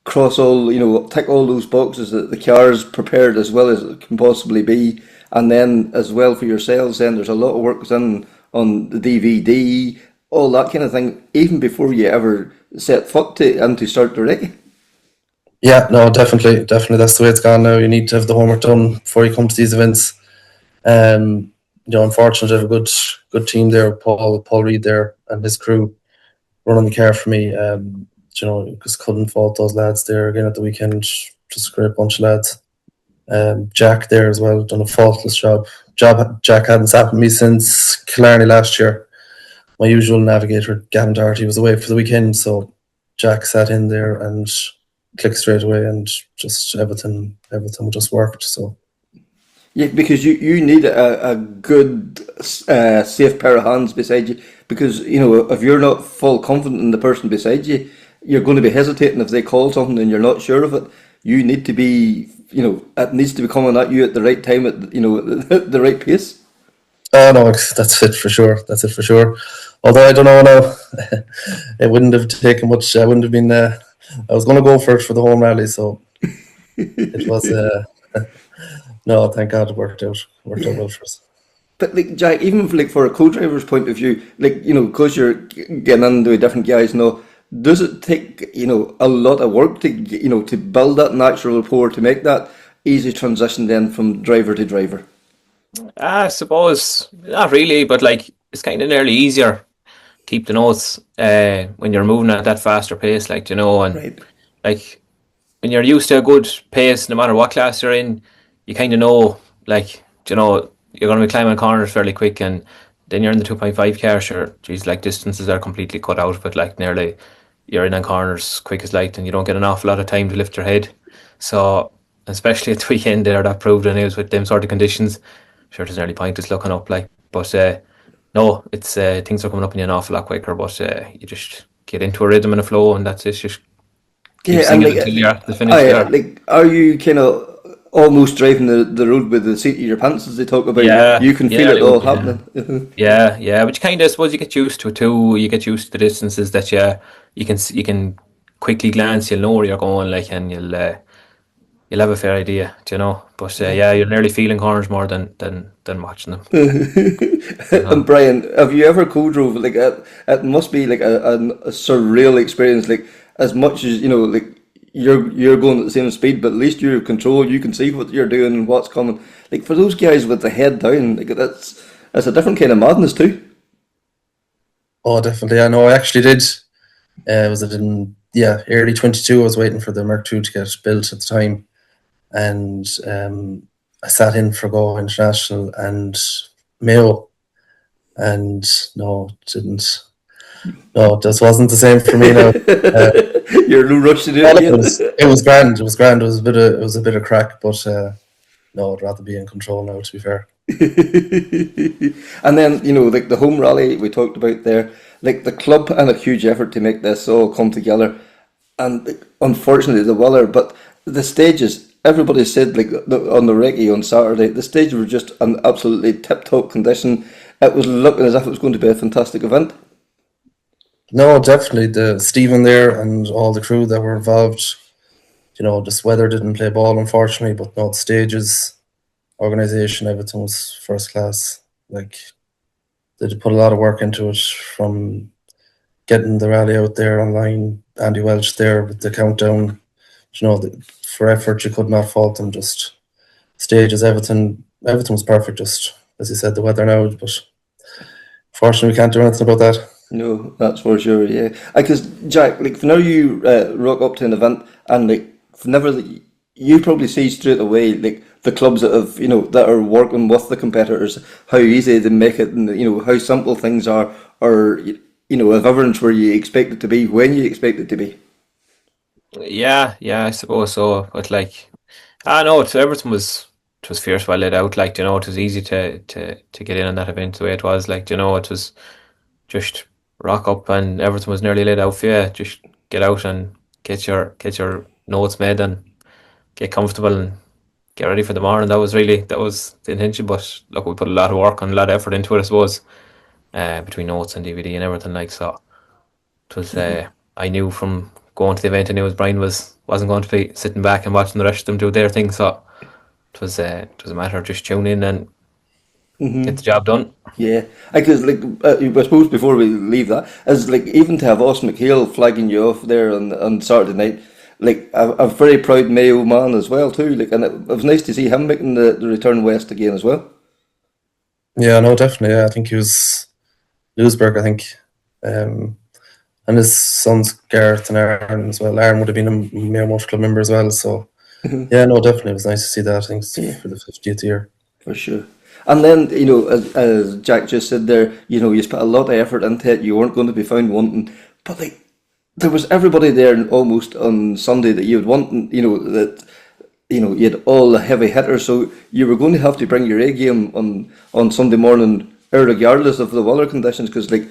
cross all, you know, tick all those boxes that the car's prepared as well as it can possibly be, and then as well for yourselves. Then there's a lot of work goes in on the DVD, all that kind of thing, even before you ever set foot to start the recce. yeah, no, definitely, that's the way it's gone now. You need to have the homework done before you come to these events. You know, unfortunately, I have a good team there. Paul Reed there and his crew running the car for me. You know, just couldn't fault those lads there again at the weekend. Just a great bunch of lads. Jack there as well, done a faultless job. Jack hadn't sat with me since Killarney last year. My usual navigator, Gavin Doherty, was away for the weekend, so Jack sat in there and clicked straight away, and just everything just worked. So Yeah, because you need a good, safe pair of hands beside you. Because, you know, if you're not full confident in the person beside you, you're going to be hesitating if they call something and you're not sure of it. You need to be, you know, it needs to be coming at you at the right time, at, you know, the right pace. oh no, that's it for sure. Although I don't know now, it wouldn't have taken much. I wouldn't have been. I was going to go for it for the home rally, so it was. No, thank God it worked out well for us. But like, Jack, even like for a co-driver's point of view, like, you know, because you're getting into different guys now, does it take, you know, a lot of work to, you know, to build that natural rapport to make that easy transition then from driver to driver? I suppose not really, but like it's kind of nearly easier keep the notes when you're moving at that faster pace, like, you know, and Right. like when you're used to a good pace, no matter what class you're in, you kind of know, like, you know, you're going to be climbing corners fairly quick, and then you're in the 2.5 car, sure, geez, like distances are completely cut out of it, like nearly you're in on corners quick as light, and you don't get an awful lot of time to lift your head. So, especially at the weekend there, that proved it is with them sort of conditions. Sure, there's nearly pointless looking up, like, but no, it's things are coming up in you an awful lot quicker, but you just get into a rhythm and a flow, and that's it. Just keep Yeah, and singing like, until you're at the finish there. like, are you kind of almost driving the road with the seat of your pants, as they talk about? Yeah, You can feel yeah, it all yeah. happening. Yeah, but you kind of, I suppose, you get used to it too. You get used to the distances that you can quickly glance. You'll know where you're going, like, and you'll have a fair idea, do you know. But yeah, you're nearly feeling corners more than watching them. And Brian, have you ever co-drove? Like, it must be like a surreal experience. Like, as much as, you know, like, you're going at the same speed, but at least you have control. You can see what you're doing and what's coming. Like, for those guys with the head down, like, that's a different kind of madness too. Oh, definitely. I know. I actually did. Was it in early 22? I was waiting for the Mark II to get built at the time, and I sat in for Go International and Mayo, and no, didn't. No, it just wasn't the same for me now. You're no rush to do Well, it it again. was grand. It was grand. It was a bit of crack, but no, I'd rather be in control now, to be fair. And then, you know, like the home rally we talked about there, like the club and a huge effort to make this all come together. And like, unfortunately, the weather, but the stages, everybody said, like on the recce on Saturday, the stages were just an absolutely tip-top condition. It was looking as if it was going to be a fantastic event. No, definitely the Stephen there and all the crew that were involved. You know, this weather didn't play ball, unfortunately, but no, the stages, organisation, everything was first class. Like, they did put a lot of work into it, from getting the rally out there online, Andy Welch there with the countdown. You know, for effort, you could not fault them. Just stages, everything was perfect. Just as you said, the weather now, but fortunately, we can't do anything about that. No, that's for sure, yeah. Because, Jack, like, whenever you rock up to an event, and, like, whenever you probably see straight away, like, the clubs that have, you know, that are working with the competitors, how easy they make it, and, you know, how simple things are, or, you know, if everyone's where you expect it to be, when you expect it to be. Yeah, I suppose so. But like, I know everything was, it was fierce well laid out. Like, you know, it was easy to get in on that event the way it was. Like, you know, it was just rock up and everything was nearly laid out for you. Just get out and get your notes made and get comfortable and get ready for the morning. That was the intention. But look, we put a lot of work and a lot of effort into it, I suppose, between notes and DVD and everything, like, so. It was I knew from going to the event, I knew Brian wasn't going to be sitting back and watching the rest of them do their thing. So it was a matter of just tune in and get the job done. Yeah, because like I suppose before we leave that, is like even to have Austin McHale flagging you off there on Saturday night, like a very proud Mayo man as well too. Like, and it was nice to see him making the return west again as well. Yeah, no, definitely. Yeah, I think he was Lewisburg, I think. And his sons Gareth and Aaron as well. Aaron would have been a Mayo Motor Club member as well. So yeah, no, definitely, it was nice to see that. I think it's for the 50th year. For sure. And then, you know, as Jack just said there, you know, you spent a lot of effort into it. You weren't going to be found wanting, but like there was everybody there almost on Sunday that you would want. You know that. You know, you had all the heavy hitters, so you were going to have to bring your A game on Sunday morning, regardless of the weather conditions, because like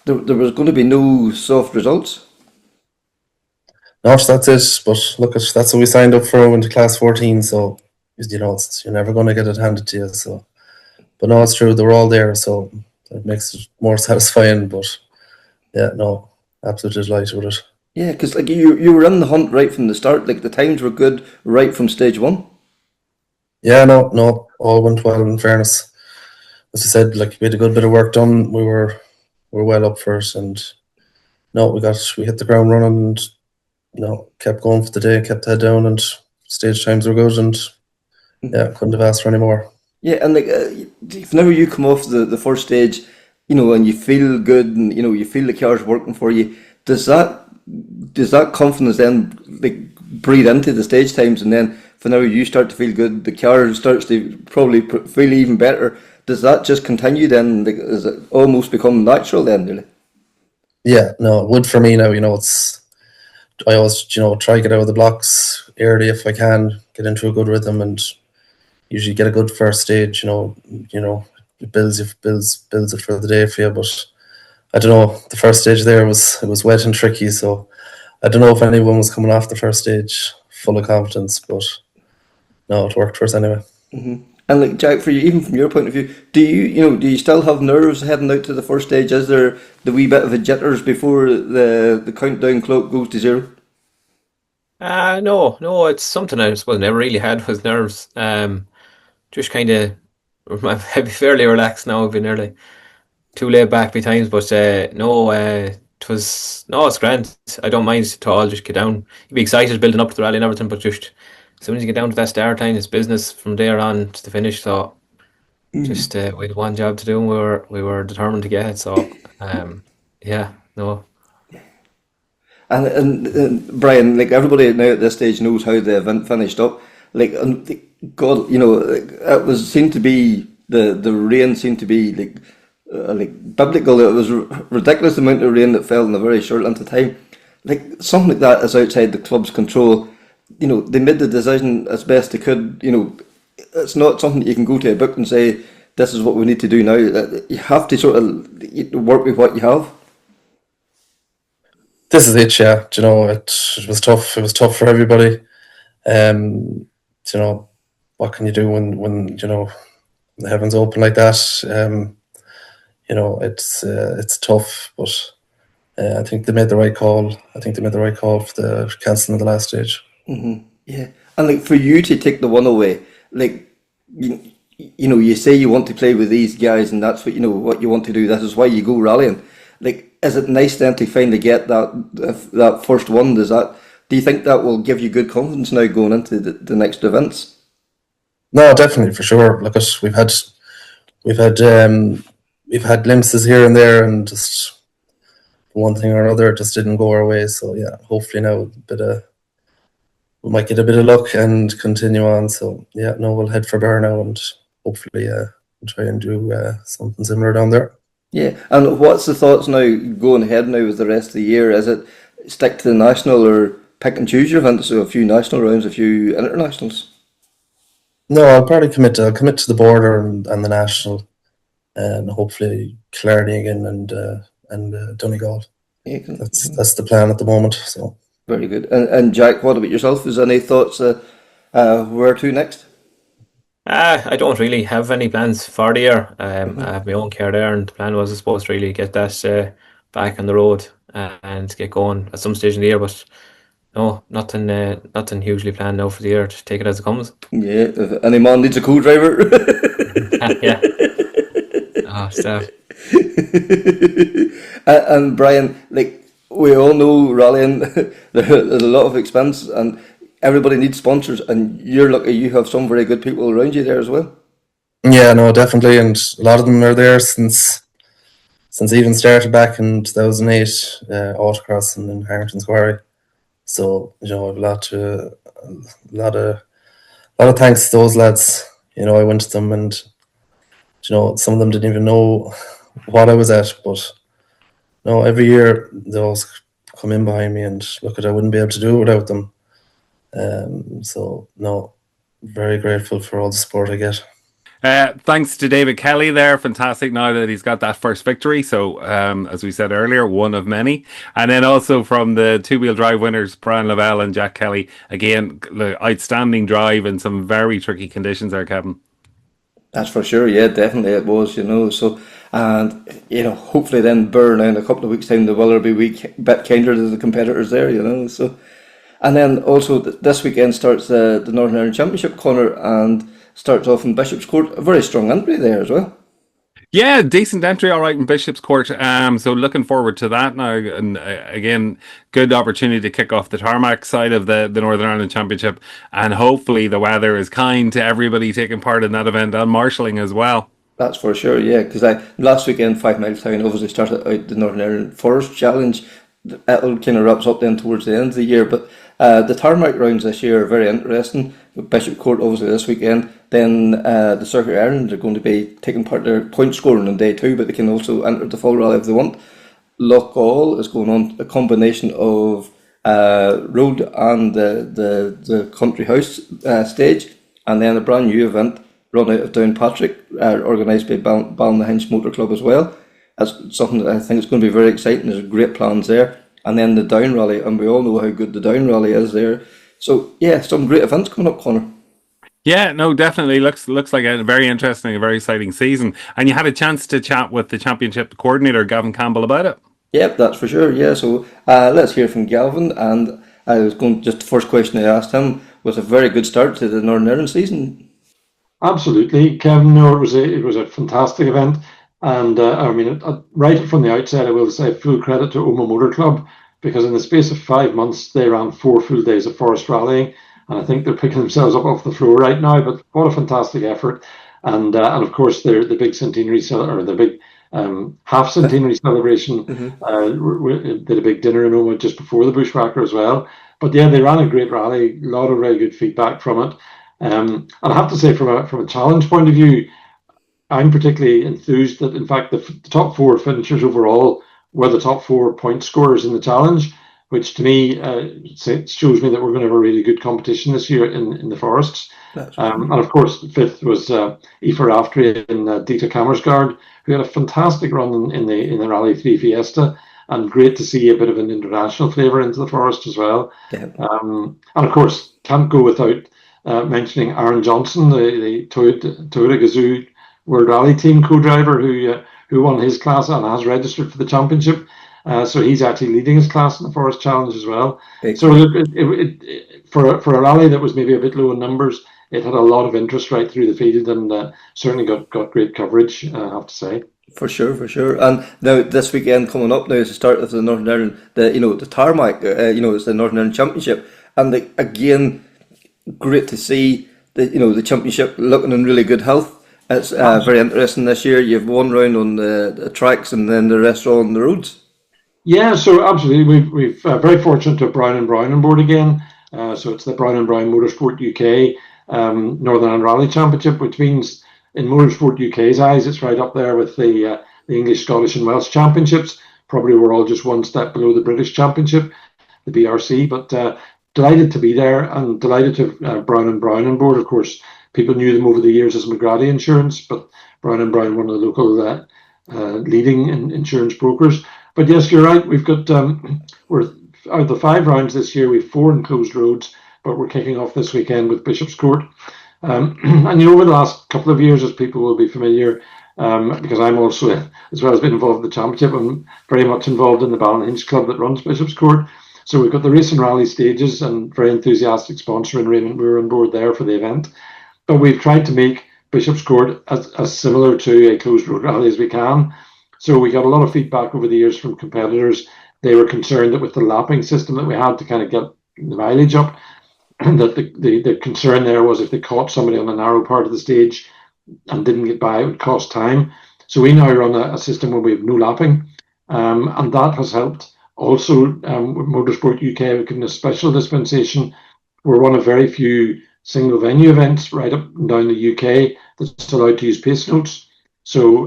there was going to be no soft results. No, that's it. But look, that's what we signed up for into class 14. So, you know, you're never going to get it handed to you. So, but no, it's true. They were all there, so it makes it more satisfying. But yeah, no, absolutely delighted with it. Yeah, because like you were in the hunt right from the start. Like the times were good right from stage one. Yeah, no, all went well. In fairness, as I said, like we had a good bit of work done. We were well up for it, and no, we hit the ground running, and kept going for the day, kept the head down, and stage times were good, and yeah, couldn't have asked for any more. Yeah, and like whenever you come off the first stage, you know, and you feel good, and you know you feel the car's working for you. Does that confidence then like breathe into the stage times, and then whenever you start to feel good, the car starts to probably feel even better. Does that just continue then? Like, does it almost become natural then, really? Yeah, no, it would for me now. I always try to get out of the blocks early if I can, get into a good rhythm, and usually get a good first stage. It builds it for the day for you. But I don't know. The first stage there was wet and tricky, so I don't know if anyone was coming off the first stage full of confidence. But no, it worked for us anyway. And like Jack, for you, even from your point of view, do you still have nerves heading out to the first stage? Is there the wee bit of a jitters before the countdown clock goes to zero? No, it's something I suppose never really had was nerves. Just kind of, I'd be fairly relaxed now. I've been nearly too laid back by times, but no, it was no, it's grand. I don't mind at all. Just get down. You'd be excited building up to the rally and everything, but just as soon as you get down to that start line, it's business from there on to the finish. So just we had one job to do, and we were determined to get it. So yeah, no. And Brian, like everybody now at this stage knows how the event finished up. Like, God, like, it was seemed to be the rain seemed to be like biblical. It was ridiculous amount of rain that fell in a very short length of time. Like something like that is outside the club's control. They made the decision as best they could. It's not something that you can go to a book and say this is what we need to do now. You have to sort of work with what you have. This is it, yeah. It was tough. It was tough for everybody. What can you do when the heavens open like that? It's tough, but I think they made the right call. I think they made the right call for the cancelling of the last stage. Yeah, and like for you to take the one away, like you say you want to play with these guys, and that's what you want to do. That is why you go rallying. Like, is it nice then to finally get that first one? Do you think that will give you good confidence now going into the next events? No, definitely for sure. Look, we've had glimpses here and there, and just one thing or another just didn't go our way. So yeah, hopefully now we might get a bit of luck and continue on. So yeah, no, we'll head for Bear now and hopefully try and do something similar down there. Yeah, and what's the thoughts now going ahead now with the rest of the year? Is it stick to the national or pick and choose your events? So a few national rounds, a few internationals. No, I'll probably commit to the border and the national, and hopefully Killarney again and Donegal. Yeah, that's the plan at the moment. So very good. And Jack, what about yourself? Is any thoughts where to next? I don't really have any plans for the year. I have my own car there, and the plan was, I suppose, to really get that back on the road and get going at some stage in the year. But no, nothing hugely planned now for the year. Just take it as it comes. Yeah, if any man needs a co-driver. Yeah. Oh, stuff. And Brian, like we all know, rallying there's a lot of expense, and everybody needs sponsors, and you're lucky you have some very good people around you there as well. Yeah, no, definitely, and a lot of them are there since even started back in 2008, autocross and in Harrington's Quarry. So I have a lot of thanks to those lads. I went to them, and some of them didn't even know what I was at, but no, every year they always come in behind me, and look, I wouldn't be able to do it without them. So no, very grateful for all the support I get. Thanks to David Kelly there. Fantastic now that he's got that first victory. So, as we said earlier, one of many. And then also from the two-wheel drive winners, Brian Lavelle and Jack Kelly. Again, outstanding drive in some very tricky conditions there, Kevin. That's for sure. Yeah, definitely it was, So, and, hopefully then Burn in a couple of weeks' time, the weather will be a bit kinder to the competitors there, So, and then also this weekend starts the Northern Ireland Championship, Connor, and starts off in Bishop's Court. A very strong entry there as well. Yeah, decent entry, all right, in Bishop's Court. So looking forward to that now. And again, good opportunity to kick off the tarmac side of the Northern Ireland Championship. And hopefully the weather is kind to everybody taking part in that event and marshalling as well. That's for sure, yeah. Because last weekend, Fivemiletown obviously started out the Northern Ireland Forest Challenge. It'll kind of wraps up then towards the end of the year. But the tarmac rounds this year are very interesting. Bishop Court obviously this weekend. Then the Circuit Ireland are going to be taking part in their point scoring on day 2, but they can also enter the full rally if they want. Loughgall is going on a combination of road and the country house stage, and then a brand new event run out of Downpatrick, organised by Ballinhinch Motor Club as well. That's something that I think is going to be very exciting. There's great plans there. And then the Down Rally, and we all know how good the Down Rally is there. So yeah, some great events coming up, Connor. Yeah, no, definitely looks like a very interesting, a very exciting season. And you had a chance to chat with the Championship Coordinator Gavin Campbell about it. Yep, that's for sure. Yeah, so let's hear from Gavin. And I was going just the first question I asked him was a very good start to the Northern Ireland season. Absolutely, Kevin. No, it was a fantastic event, and I mean, right from the outset, I will say full credit to Oma Motor Club, because in the space of 5 months they ran 4 full days of forest rallying, and I think they're picking themselves up off the floor right now. But what a fantastic effort! And of course, the big centenary or the big half centenary celebration. We did a big dinner in Oma just before the Bushwhacker as well. But yeah, they ran a great rally. A lot of very good feedback from it. And I have to say, from a challenge point of view, I'm particularly enthused that, in fact, the top 4 finishers overall were the top 4 point scorers in the challenge, which to me shows me that we're going to have a really good competition this year in the forests. And of course, 5th was Aoife Raftery and Dita Kammersgaard, who had a fantastic run in the Rally 3 Fiesta, and great to see a bit of an international flavour into the forest as well. Yeah. And of course, can't go without mentioning Aaron Johnson, the Toyota Gazoo World Rally Team co-driver, who won his class and has registered for the championship. So he's actually leading his class in the Forest Challenge as well. So for a rally that was maybe a bit low in numbers, it had a lot of interest right through the field, and certainly got great coverage, I have to say. For sure. And now this weekend coming up now is the start of the Northern Ireland, the tarmac, it's the Northern Ireland Championship, and again, great to see the championship looking in really good health. It's very interesting this year. You've 1 round on the tracks and then the rest are on the roads. Yeah, so absolutely. We've very fortunate to have Brown and Brown on board again. So it's the Brown and Brown Motorsport UK Northern Ireland Rally Championship, which means in Motorsport UK's eyes, it's right up there with the English, Scottish and Welsh Championships. Probably we're all just one step below the British Championship, the BRC, but delighted to be there, and delighted to have Brown and Brown on board. Of course, people knew them over the years as McGrady Insurance, but Brown and Brown, one of the local leading insurance brokers. But yes, you're right. We've got we're out of the 5 rounds this year, we've 4 enclosed roads, but we're kicking off this weekend with Bishop's Court. And over the last couple of years, as people will be familiar, because I'm also, as well as being involved in the championship, I'm very much involved in the Ballinhinch Club that runs Bishop's Court. So we've got the race and rally stages, and very enthusiastic sponsor in Raymond. We're on board there for the event. But we've tried to make Bishop's Court as similar to a closed road rally as we can. So we got a lot of feedback over the years from competitors. They were concerned that with the lapping system that we had to kind of get the mileage up, that the concern there was if they caught somebody on a narrow part of the stage and didn't get by, it would cost time. So we now run a system where we have no lapping, and that has helped. Also, with Motorsport UK, we've given a special dispensation. We're one of very few single venue events right up and down the UK that's allowed to use pace notes. So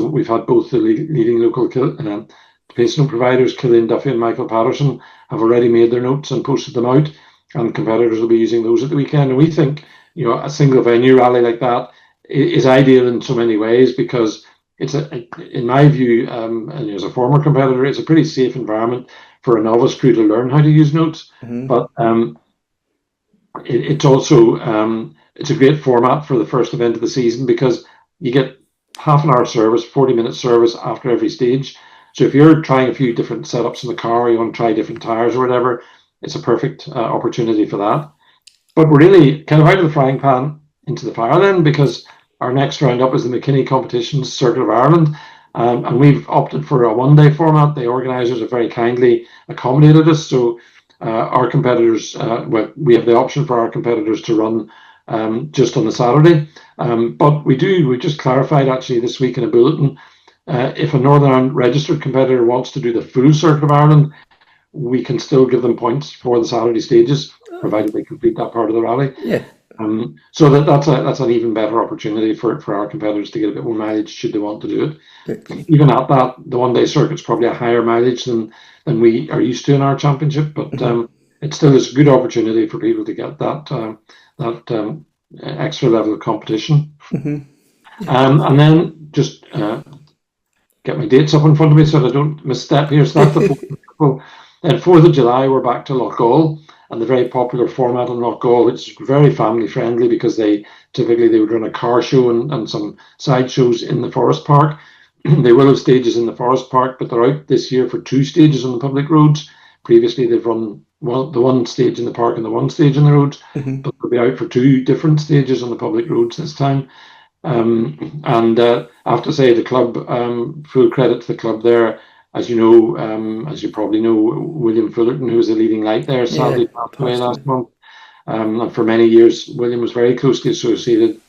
we've had both the leading local pace note providers, Killian Duffy and Michael Patterson, have already made their notes and posted them out, and competitors will be using those at the weekend. And we think, a single venue rally like that is ideal in so many ways, because it's in my view, and as a former competitor, it's a pretty safe environment for a novice crew to learn how to use notes. Mm-hmm. But it's also it's a great format for the first event of the season, because you get half an hour service, 40-minute service after every stage. So if you're trying a few different setups in the car, or you want to try different tires or whatever, it's a perfect opportunity for that. But we're really kind of out of the frying pan into the fire then, because our next roundup is the McKinney Competitions Circuit of Ireland, and we've opted for a one-day format. The organisers have very kindly accommodated us, so our competitors, we have the option for our competitors to run just on the Saturday. But we just clarified actually this week in a bulletin, if a Northern Ireland registered competitor wants to do the full Circuit of Ireland, we can still give them points for the Saturday stages, provided they complete that part of the rally. Yeah. So that's an even better opportunity for our competitors to get a bit more mileage should they want to do it. Yeah. Even at that, the one-day circuit's probably a higher mileage than we are used to in our championship, but it still is a good opportunity for people to get that extra level of competition. And then just get my dates up in front of me so that I don't misstep here. So that's the 4th. Then 4th of July, we're back to Loughgall, and the very popular format in Loughgall, which is very family friendly because they would run a car show and some side shows in the Forest Park. They will have stages in the Forest Park, but they're out this year for 2 stages on the public roads. Previously, they've run the 1 stage in the park and the 1 stage in the roads, but they'll be out for 2 different stages on the public roads this time. And I have to say, the club, full credit to the club there. As you know, as you probably know, William Fullerton, who was the leading light there, sadly passed away last month. And for many years, William was very closely associated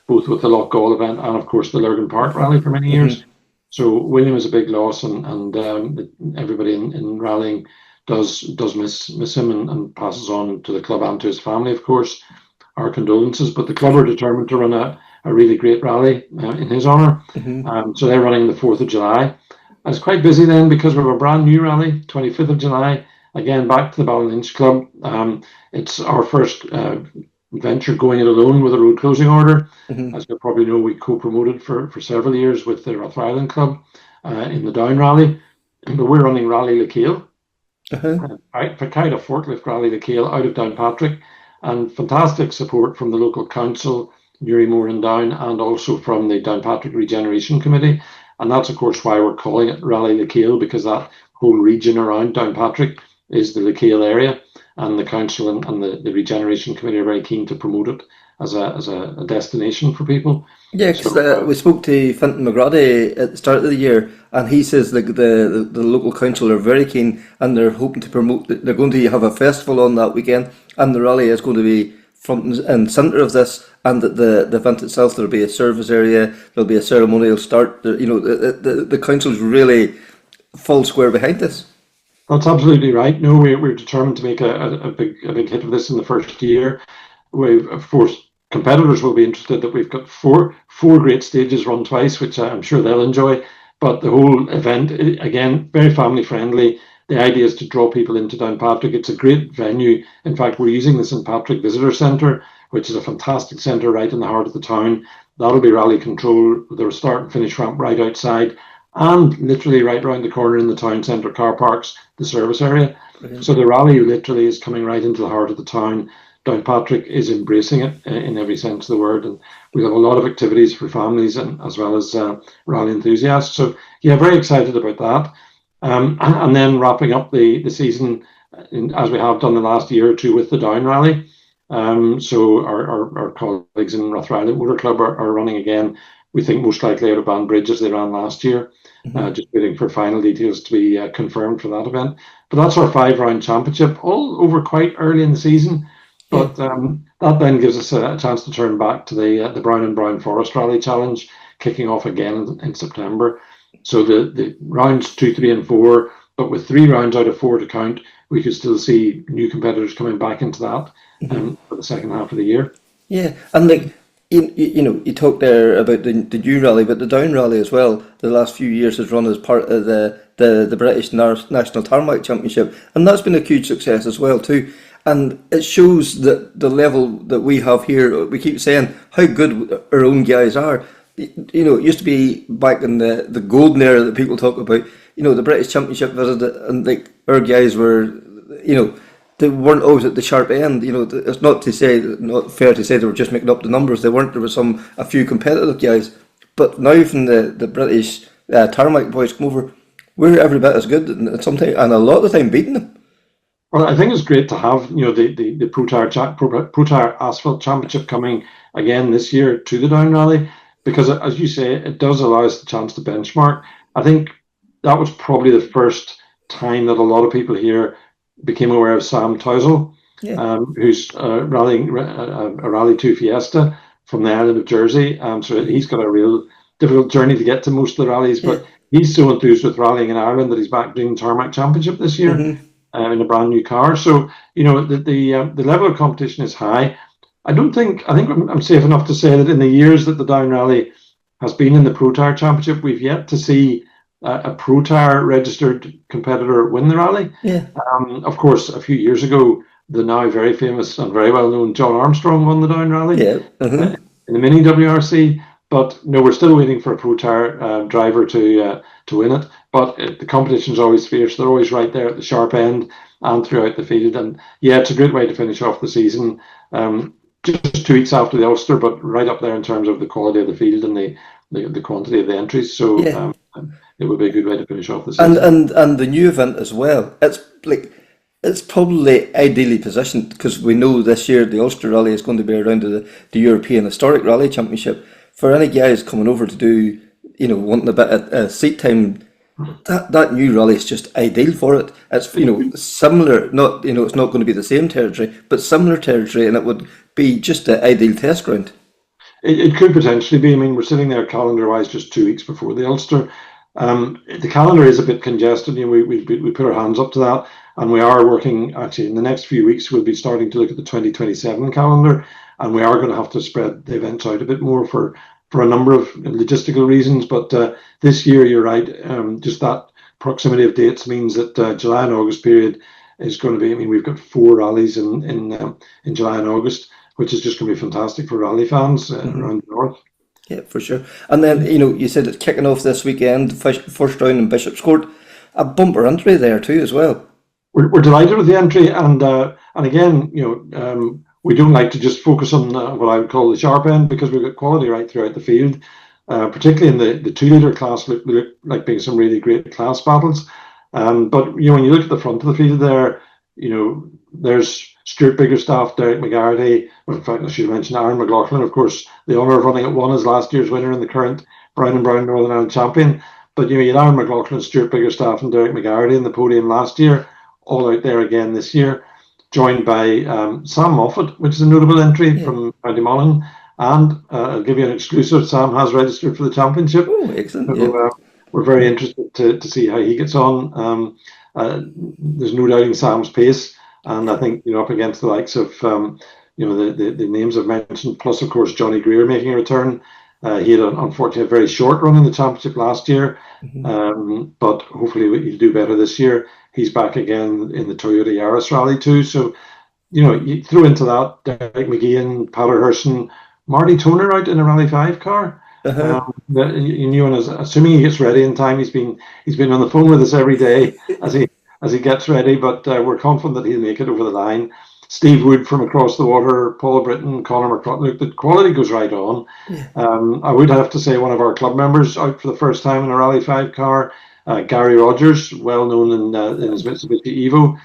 both with the Loughgall event and, of course, the Lurgan Park Rally for many years. So William is a big loss, and everybody in rallying does miss him and passes on to the club and to his family, of course, our condolences. But the club are determined to run a really great rally in his honour. So they're running the 4th of July. It's quite busy then because we have a brand new rally, 25th of July, again back to the Ballinhinch Club. It's our first venture going it alone with a road closing order. As you probably know, we co-promoted for several years with the Rathryland Club in the Down Rally. But we're running Rally Lecale, for kind of forklift Rally Lecale out of Downpatrick, and fantastic support from the local council, Newrymore and Down, and also from the Downpatrick Regeneration Committee. And that's, of course, why we're calling it Rally Lecale, because that whole region around Downpatrick is the Lecale area, and the council and the Regeneration Committee are very keen to promote it as a destination for people. Yeah, because we spoke to Fintan McGrady at the start of the year, and he says the local council are very keen, and they're hoping to promote. They're going to have a festival on that weekend, and the rally is going to be front and centre of this. And the event itself, there'll be a service area, there'll be a ceremonial start. The council's really full square behind this. That's absolutely right. No, we're determined to make a big hit of this in the first year. We've, of course, competitors will be interested that we've got four great stages run twice, which I'm sure they'll enjoy. But the whole event, again, very family friendly. The idea is to draw people into Downpatrick. It's a great venue. In fact, we're using the St. Patrick Visitor Centre, which is a fantastic centre right in the heart of the town. That'll be rally control. There's a start and finish ramp right outside, and literally right around the corner in the town centre car parks, the service area. So the rally literally is coming right into the heart of the town. Downpatrick is embracing it in every sense of the word, and we'll have a lot of activities for families and as well as rally enthusiasts. So yeah, very excited about that. And then wrapping up the season as we have done the last year or two with the Down Rally. So our colleagues in Rathryland Motor Club are running again. We think most likely out of Banbridge as they ran last year. Just waiting for final details to be confirmed for that event. But that's our 5-round championship, all over quite early in the season. But that then gives us a chance to turn back to the Brown and Brown Forest Rally Challenge, kicking off again in September. So the rounds 2, 3, and 4, but with 3 rounds out of 4 to count, we could still see new competitors coming back into that for the second half of the year. Yeah, and like you talked there about the new rally, but the Down Rally as well. The last few years has run as part of the British National Tarmac Championship, and that's been a huge success as well too. And it shows that the level that we have here. We keep saying how good our own guys are. It used to be back in the golden era that people talk about. The British Championship visited, and like our guys were, they weren't always at the sharp end. It's not fair to say they were just making up the numbers. They weren't. There was a few competitive guys, but now from the British tarmac boys come over, we're every bit as good, and sometimes and a lot of the time beating them. Well, I think it's great to have the Pro Tire Asphalt Championship coming again this year to the Down Rally, because as you say, it does allow us the chance to benchmark. I think that was probably the first time that a lot of people here became aware of Sam Tousell, Yeah. who's rallying a Rally 2 Fiesta from the island of Jersey. So he's got a real difficult journey to get to most of the rallies, but he's so enthused with rallying in Ireland that he's back doing Tarmac Championship this year in a brand new car. So, the level of competition is high. I think I'm safe enough to say that in the years that the Down Rally has been in the Pro Tire Championship, we've yet to see a Pro Tire registered competitor win the rally. Yeah. Of course, a few years ago, the now very famous and very well known John Armstrong won the Down Rally in the Mini WRC. But no, we're still waiting for a Pro Tire driver to win it. But the competition's always fierce. They're always right there at the sharp end and throughout the field. And yeah, it's a great way to finish off the season. Just 2 weeks after the Ulster, but right up there in terms of the quality of the field and the quantity of the entries. So it would be a good way to finish off the season. And the new event as well. It's probably ideally positioned because we know this year the Ulster Rally is going to be around the European Historic Rally Championship. For any guys coming over to do, wanting a bit of seat time, that new rally is just ideal for it. It's similar, not it's not going to be the same territory, but similar territory, and it would be just an ideal test ground. It could potentially be. I mean, we're sitting there calendar-wise just 2 weeks before the Ulster. The calendar is a bit congested. We put our hands up to that, and we are working. Actually, in the next few weeks, we'll be starting to look at the 2027 calendar, and we are going to have to spread the events out a bit more for a number of logistical reasons. But this year, you're right. Just that proximity of dates means that July and August period is going to be. I mean, we've got 4 rallies in July and August, which is just going to be fantastic for rally fans around the north. Yeah, for sure. And then, you said it's kicking off this weekend, first round in Bishop's Court. A bumper entry there too as well. We're delighted with the entry, and again, we don't like to just focus on what I would call the sharp end, because we've got quality right throughout the field, particularly in the 2 litre class. Look like being some really great class battles. But when you look at the front of the field there, there's Stuart Biggerstaff, Derek McGarty. Well, in fact, I should mention Aaron McLaughlin, of course, the honour of running at 1 as last year's winner and the current Brown and Brown Northern Ireland champion. But you had Aaron McLaughlin, Stuart Biggerstaff and Derek McGarty in the podium last year, all out there again this year, joined by Sam Moffat, which is a notable entry from County Monaghan. And I'll give you an exclusive, Sam has registered for the championship. Oh, excellent. So, we're very interested to see how he gets on. There's no doubting Sam's pace. And I think, up against the likes of, the names I've mentioned, plus, of course, Johnny Greer making a return. He had, unfortunately, a very short run in the championship last year, but hopefully he'll do better this year. He's back again in the Toyota Yaris Rally too. So, you throw into that Derek McGeehan, Patter Herson, Marty Toner out in a Rally 5 car. And assuming he gets ready in time, he's been on the phone with us every day as he gets ready, but we're confident that he'll make it over the line. Steve Wood from across the water, Paul Britton, Conor McCrott. Look, the quality goes right on. I would have to say one of our club members out for the first time in a Rally 5 car, Gary Rogers, well known in his Mitsubishi Evo,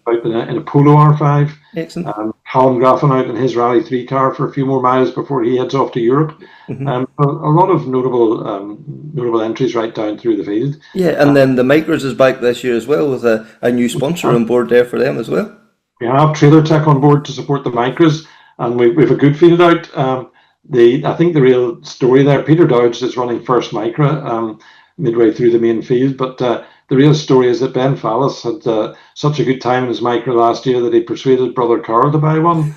out in a Polo R5. Excellent. Colin Graffin out in his Rally 3 car for a few more miles before he heads off to Europe. A lot of notable entries right down through the field. Yeah, and then the Micros is back this year as well with a new sponsor on board there for them as well. We have Trailer Tech on board to support the Micros, and we've a good field out. I think the real story there, Peter Dowds is running first Micra midway through the main field, but the real story is that Ben Fallis had such a good time in his Micra last year that he persuaded brother Carl to buy one.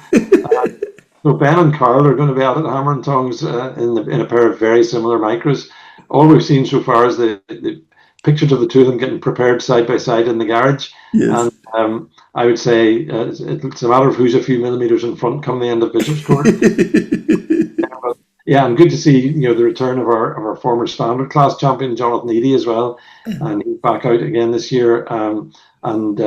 So Ben and Carl are going to be out at hammer and tongs in a pair of very similar Micras. All we've seen so far is the pictures of the two of them getting prepared side by side in the garage. Yes. And I would say it's a matter of who's a few millimetres in front come the end of Bishop's Court. Yeah, and good to see the return of our former standard class champion Jonathan Eady as well, and he's back out again this year. And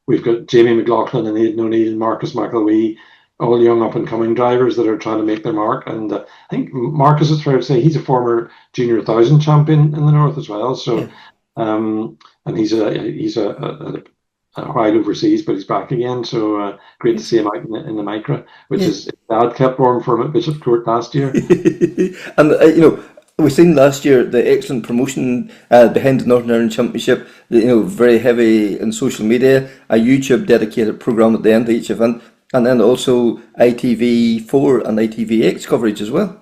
we've got Jamie McLaughlin and Aidan O'Neill and Marcus McElwee, all young up and coming drivers that are trying to make their mark. And I think Marcus, it's fair to say, he's a former Junior 1000 champion in the north as well. So, and he's a while overseas, but he's back again. So great to see him out in the Micra, which is dad kept warm for him at Bishop's Court last year. And we seen last year the excellent promotion behind the Northern Ireland Championship. Very heavy in social media, a YouTube dedicated program at the end of each event, and then also ITV4 and ITVX coverage as well.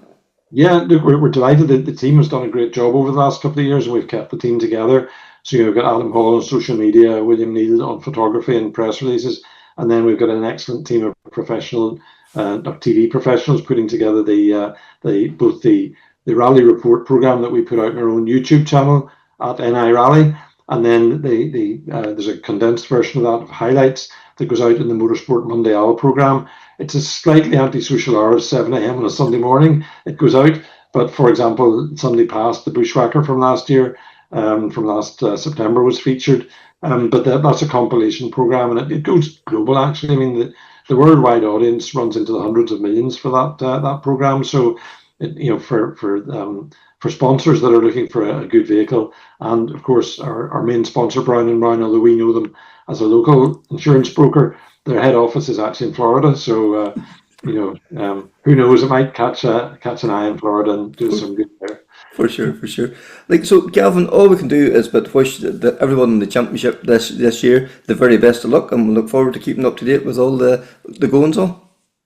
Yeah, look, we're delighted that the team has done a great job over the last couple of years, and we've kept the team together. So we've got Adam Hall on social media, William Neal on photography and press releases, and then we've got an excellent team of professional TV professionals putting together both the rally report program that we put out on our own YouTube channel at NI Rally, and then there's a condensed version of that of highlights that goes out in the Motorsport Monday Hour program. It's a slightly antisocial hour, 7 a.m. on a Sunday morning. It goes out, but for example, Sunday past, the Bushwhacker from last year, from last September was featured. But that's a compilation program, and it goes global. Actually, I mean the worldwide audience runs into the hundreds of millions for that program. So, for sponsors that are looking for a good vehicle, and of course our main sponsor Brown & Brown, although we know them as a local insurance broker, their head office is actually in Florida. So who knows, it might catch an eye in Florida and do some good there. For sure. So Gavin, all we can do is but wish everyone in the championship this year the very best of luck, and we look forward to keeping up to date with all the goings on.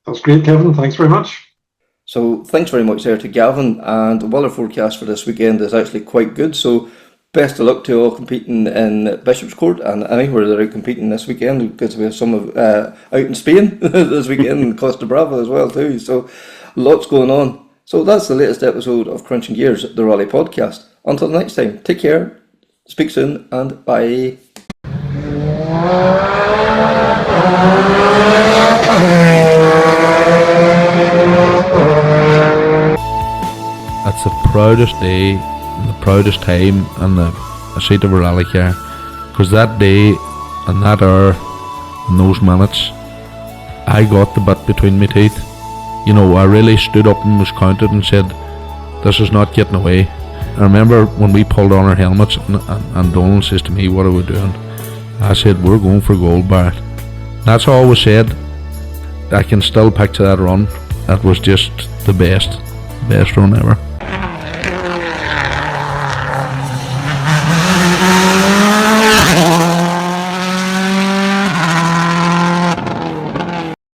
That's great, Kevin. Thanks very much. So thanks very much there to Gavin, and the weather forecast for this weekend is actually quite good. So best of luck to all competing in Bishop's Court and anywhere they're out competing this weekend, because we have some out in Spain this weekend and Costa Brava as well too. So lots going on. So that's the latest episode of Krunching Gears, the Rally podcast. Until next time, take care, speak soon, and bye. That's the proudest day and the proudest time in the seat of a rally car, because that day and that hour and those minutes, I got the bit between my teeth. I really stood up and was counted and said, this is not getting away. I remember when we pulled on our helmets and Donald says to me, what are we doing? I said, we're going for gold, Barrett. That's all was said. I can still picture that run. That was just the best run ever.